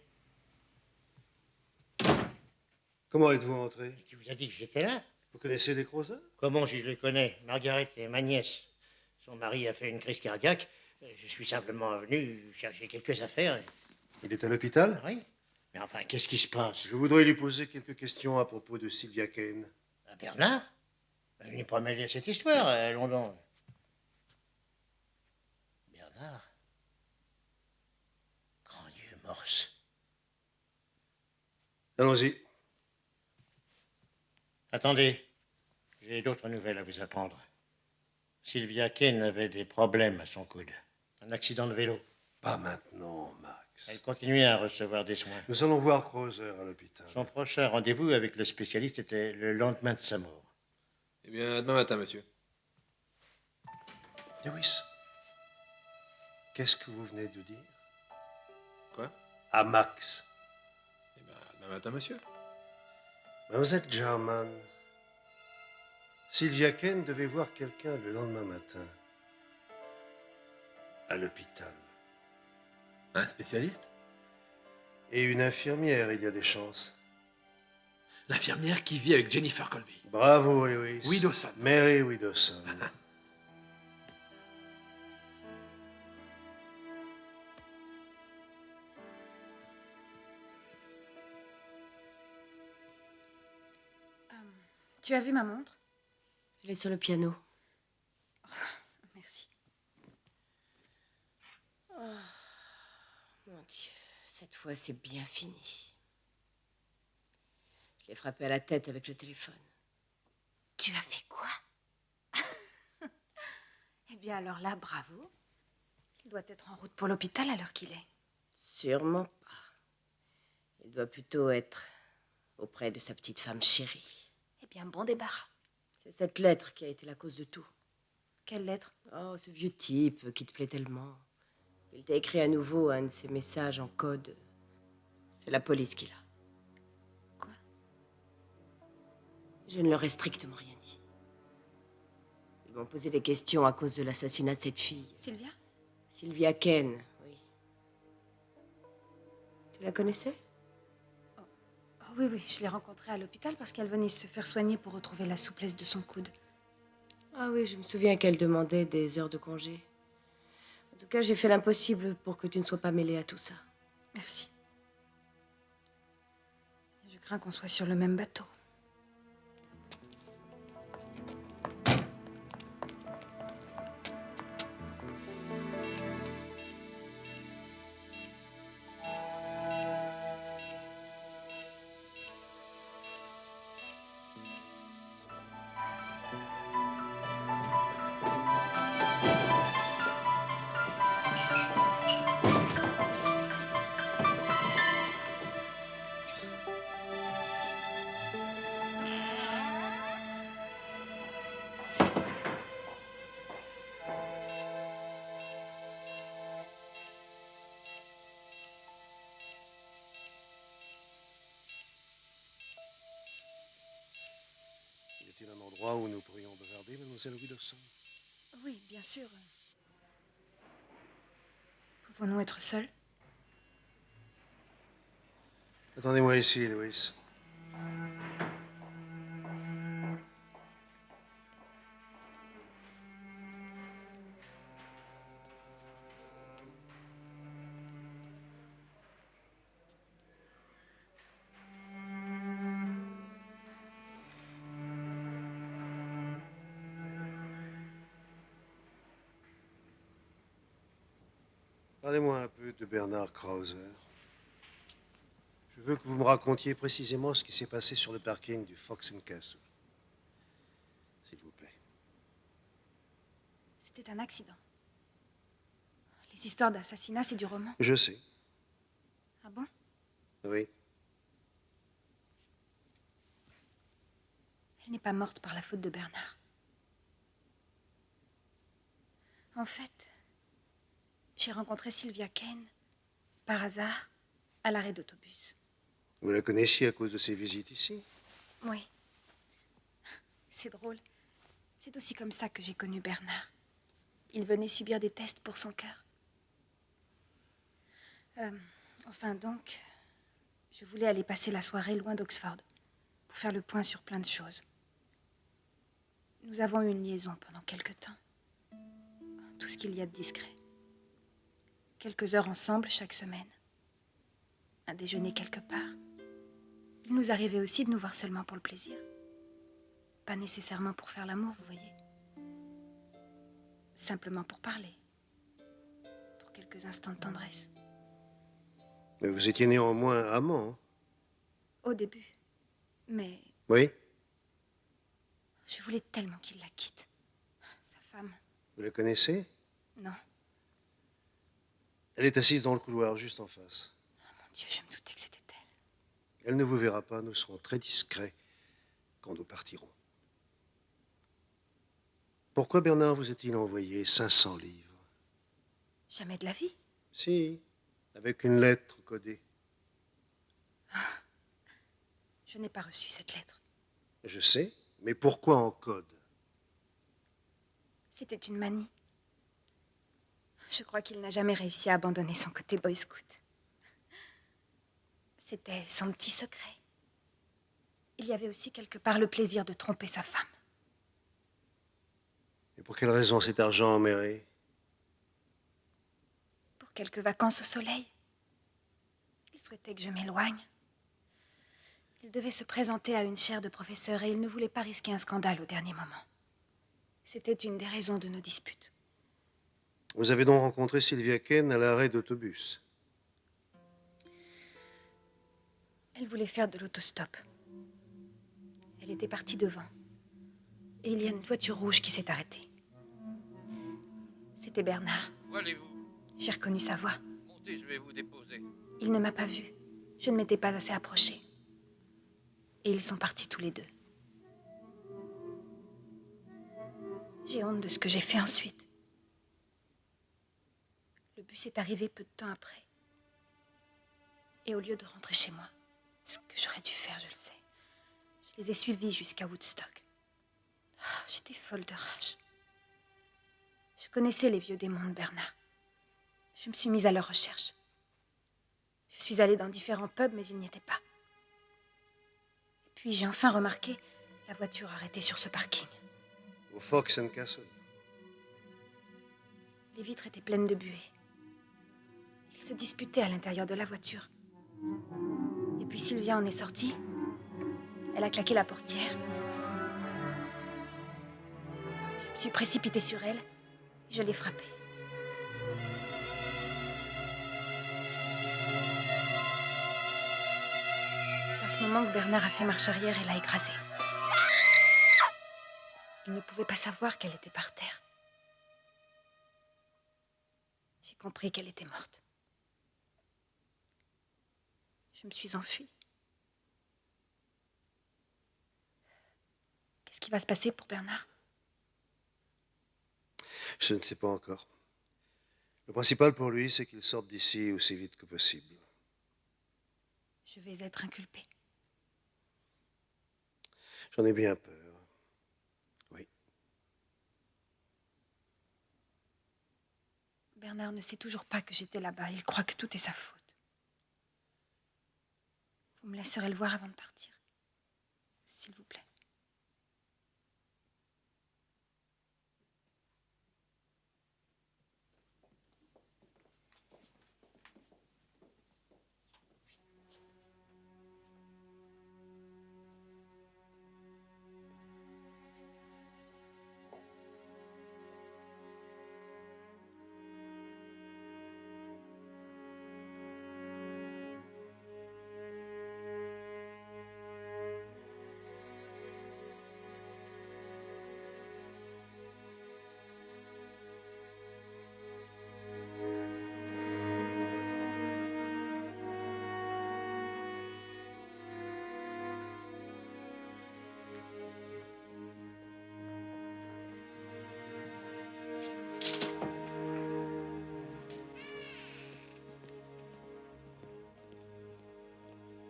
Speaker 21: Comment êtes-vous entré?
Speaker 7: Qui vous a dit que j'étais là?
Speaker 21: Vous connaissez les Crozat?
Speaker 7: Comment je les connais? Margaret est ma nièce. Son mari a fait une crise cardiaque. Je suis simplement venu chercher quelques affaires.
Speaker 21: Il est à l'hôpital?
Speaker 7: Oui. Mais enfin, qu'est-ce qui se passe?
Speaker 21: Je voudrais lui poser quelques questions à propos de Sylvia Kane.
Speaker 7: À Bernard? Il n'est pas mêlé à cette histoire, à London. Bernard? Grand Dieu, Morse.
Speaker 21: Allons-y.
Speaker 7: Attendez, j'ai d'autres nouvelles à vous apprendre. Sylvia Kane avait des problèmes à son coude. Un accident de vélo.
Speaker 21: Pas maintenant, Max.
Speaker 7: Elle continuait à recevoir des soins.
Speaker 21: Nous allons voir Crozer à l'hôpital.
Speaker 7: Son prochain rendez-vous avec le spécialiste était le lendemain de sa mort.
Speaker 8: Eh bien, demain matin, monsieur.
Speaker 9: Lewis, qu'est-ce que vous venez de dire?
Speaker 8: Quoi?
Speaker 9: À Max.
Speaker 8: Eh ben, demain matin, monsieur.
Speaker 9: Mademoiselle Jarman, Sylvia Kane devait voir quelqu'un le lendemain matin. À l'hôpital.
Speaker 8: Un spécialiste?
Speaker 9: Et une infirmière, il y a des chances.
Speaker 8: L'infirmière qui vit avec Jennifer Colby.
Speaker 9: Bravo, Lewis.
Speaker 8: Widowson.
Speaker 9: Mary Widowson.
Speaker 1: Tu as vu ma montre?
Speaker 12: Elle est sur le piano.
Speaker 1: Merci.
Speaker 12: Oh, mon Dieu, cette fois c'est bien fini. Je l'ai frappé à la tête avec le téléphone.
Speaker 1: Tu as fait quoi? Eh bien alors là, bravo. Il doit être en route pour l'hôpital à l'heure qu'il est.
Speaker 12: Sûrement pas. Il doit plutôt être auprès de sa petite femme chérie.
Speaker 1: Eh bien, bon débarras.
Speaker 12: C'est cette lettre qui a été la cause de tout.
Speaker 1: Quelle lettre?
Speaker 12: Oh, ce vieux type qui te plaît tellement. Il t'a écrit à nouveau un de ses messages en code. C'est la police qui l'a.
Speaker 1: Quoi?
Speaker 12: Je ne leur ai strictement rien dit. Ils m'ont posé des questions à cause de l'assassinat de cette fille.
Speaker 1: Sylvia?
Speaker 12: Sylvia Kane, oui. Tu la connaissais?
Speaker 1: Oh, oui, je l'ai rencontrée à l'hôpital parce qu'elle venait se faire soigner pour retrouver la souplesse de son coude.
Speaker 12: Ah oui, je me souviens qu'elle demandait des heures de congé. En tout cas, j'ai fait l'impossible pour que tu ne sois pas mêlée à tout ça.
Speaker 1: Merci. Je crains qu'on soit sur le même bateau.
Speaker 9: Y a-t-il un endroit où nous pourrions bavarder, mademoiselle Widowson?
Speaker 1: Oui, bien sûr. Pouvons-nous être seuls?
Speaker 9: Attendez-moi ici, Lewis. Parlez-moi un peu de Bernard Krauser. Je veux que vous me racontiez précisément ce qui s'est passé sur le parking du Fox and Castle. S'il vous plaît.
Speaker 1: C'était un accident. Les histoires d'assassinat, c'est du roman.
Speaker 9: Je sais.
Speaker 1: Ah bon?
Speaker 9: Oui.
Speaker 1: Elle n'est pas morte par la faute de Bernard. En fait, j'ai rencontré Sylvia Kane, par hasard, à l'arrêt d'autobus.
Speaker 9: Vous la connaissiez à cause de ses visites ici?
Speaker 1: Oui. C'est drôle. C'est aussi comme ça que j'ai connu Bernard. Il venait subir des tests pour son cœur. Enfin donc, je voulais aller passer la soirée loin d'Oxford pour faire le point sur plein de choses. Nous avons eu une liaison pendant quelque temps. Tout ce qu'il y a de discret. Quelques heures ensemble chaque semaine. Un déjeuner quelque part. Il nous arrivait aussi de nous voir seulement pour le plaisir. Pas nécessairement pour faire l'amour, vous voyez. Simplement pour parler. Pour quelques instants de tendresse.
Speaker 9: Mais vous étiez néanmoins amant. Hein?
Speaker 1: Au début. Mais
Speaker 9: Oui?
Speaker 1: je voulais tellement qu'il la quitte. Sa femme.
Speaker 9: Vous la connaissez?
Speaker 1: Non.
Speaker 9: Elle est assise dans le couloir, juste en face.
Speaker 1: Mon Dieu, je me doutais que c'était elle.
Speaker 9: Elle ne vous verra pas, nous serons très discrets quand nous partirons. Pourquoi Bernard vous a-t-il envoyé 500 livres?
Speaker 1: Jamais de la vie.
Speaker 9: Si, avec une lettre codée.
Speaker 1: Je n'ai pas reçu cette lettre.
Speaker 9: Je sais, mais pourquoi en code?
Speaker 1: C'était une manie. Je crois qu'il n'a jamais réussi à abandonner son côté boy scout. C'était son petit secret. Il y avait aussi quelque part le plaisir de tromper sa femme.
Speaker 9: Et pour quelle raison cet argent emméré?
Speaker 1: Pour quelques vacances au soleil. Il souhaitait que je m'éloigne. Il devait se présenter à une chaire de professeur et il ne voulait pas risquer un scandale au dernier moment. C'était une des raisons de nos disputes.
Speaker 9: Vous avez donc rencontré Sylvia Kane à l'arrêt d'autobus?
Speaker 1: Elle voulait faire de l'autostop. Elle était partie devant. Et il y a une voiture rouge qui s'est arrêtée. C'était Bernard.
Speaker 18: Où allez-vous?
Speaker 1: J'ai reconnu sa voix.
Speaker 18: Montez, je vais vous déposer.
Speaker 1: Il ne m'a pas vue. Je ne m'étais pas assez approchée. Et ils sont partis tous les deux. J'ai honte de ce que j'ai fait ensuite. Le bus est arrivé peu de temps après. Et au lieu de rentrer chez moi, ce que j'aurais dû faire, je le sais, je les ai suivis jusqu'à Woodstock. Ah, j'étais folle de rage. Je connaissais les vieux démons de Bernard. Je me suis mise à leur recherche. Je suis allée dans différents pubs, mais ils n'y étaient pas. Et puis j'ai enfin remarqué la voiture arrêtée sur ce parking.
Speaker 9: Au Fox and Castle.
Speaker 1: Les vitres étaient pleines de buée. Ils se disputaient à l'intérieur de la voiture. Et puis Sylvia en est sortie. Elle a claqué la portière. Je me suis précipitée sur elle et je l'ai frappée. C'est à ce moment que Bernard a fait marche arrière et l'a écrasée. Il ne pouvait pas savoir qu'elle était par terre. J'ai compris qu'elle était morte. Je me suis enfuie. Qu'est-ce qui va se passer pour Bernard?
Speaker 9: Je ne sais pas encore. Le principal pour lui, c'est qu'il sorte d'ici aussi vite que possible.
Speaker 1: Je vais être inculpée.
Speaker 9: J'en ai bien peur. Oui.
Speaker 1: Bernard ne sait toujours pas que j'étais là-bas. Il croit que tout est sa faute. Vous me laisserez le voir avant de partir, s'il vous plaît.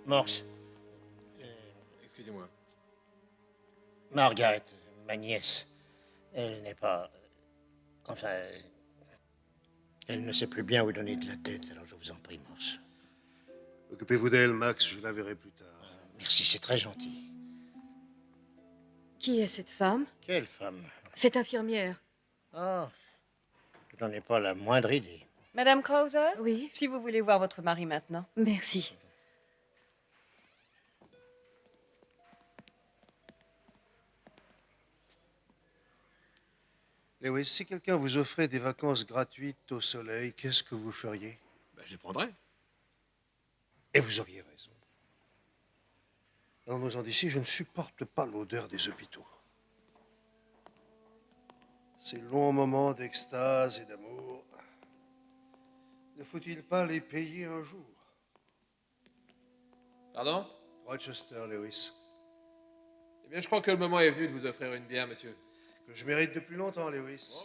Speaker 7: Morse.
Speaker 8: Excusez-moi.
Speaker 7: Margaret, ma nièce, elle n'est pas... Enfin... Elle ne sait plus bien où donner de la tête, alors je vous en prie, Morse.
Speaker 9: Occupez-vous d'elle, Max, je la verrai plus tard.
Speaker 7: Merci, c'est très gentil.
Speaker 14: Qui est cette femme?
Speaker 7: Quelle femme?
Speaker 14: Cette infirmière.
Speaker 7: Ah, je n'en ai pas la moindre idée.
Speaker 4: Madame Krauser?
Speaker 14: Oui.
Speaker 4: Si vous voulez voir votre mari maintenant.
Speaker 14: Merci.
Speaker 9: Lewis, si quelqu'un vous offrait des vacances gratuites au soleil, qu'est-ce que vous feriez?
Speaker 8: Je les prendrai.
Speaker 9: Et vous auriez raison. En osant d'ici, je ne supporte pas l'odeur des hôpitaux. Ces longs moments d'extase et d'amour, ne faut-il pas les payer un jour?
Speaker 8: Pardon?
Speaker 9: Rochester, Lewis.
Speaker 8: Eh bien, je crois que le moment est venu de vous offrir une bière, monsieur.
Speaker 9: Que je mérite depuis longtemps, Lewis.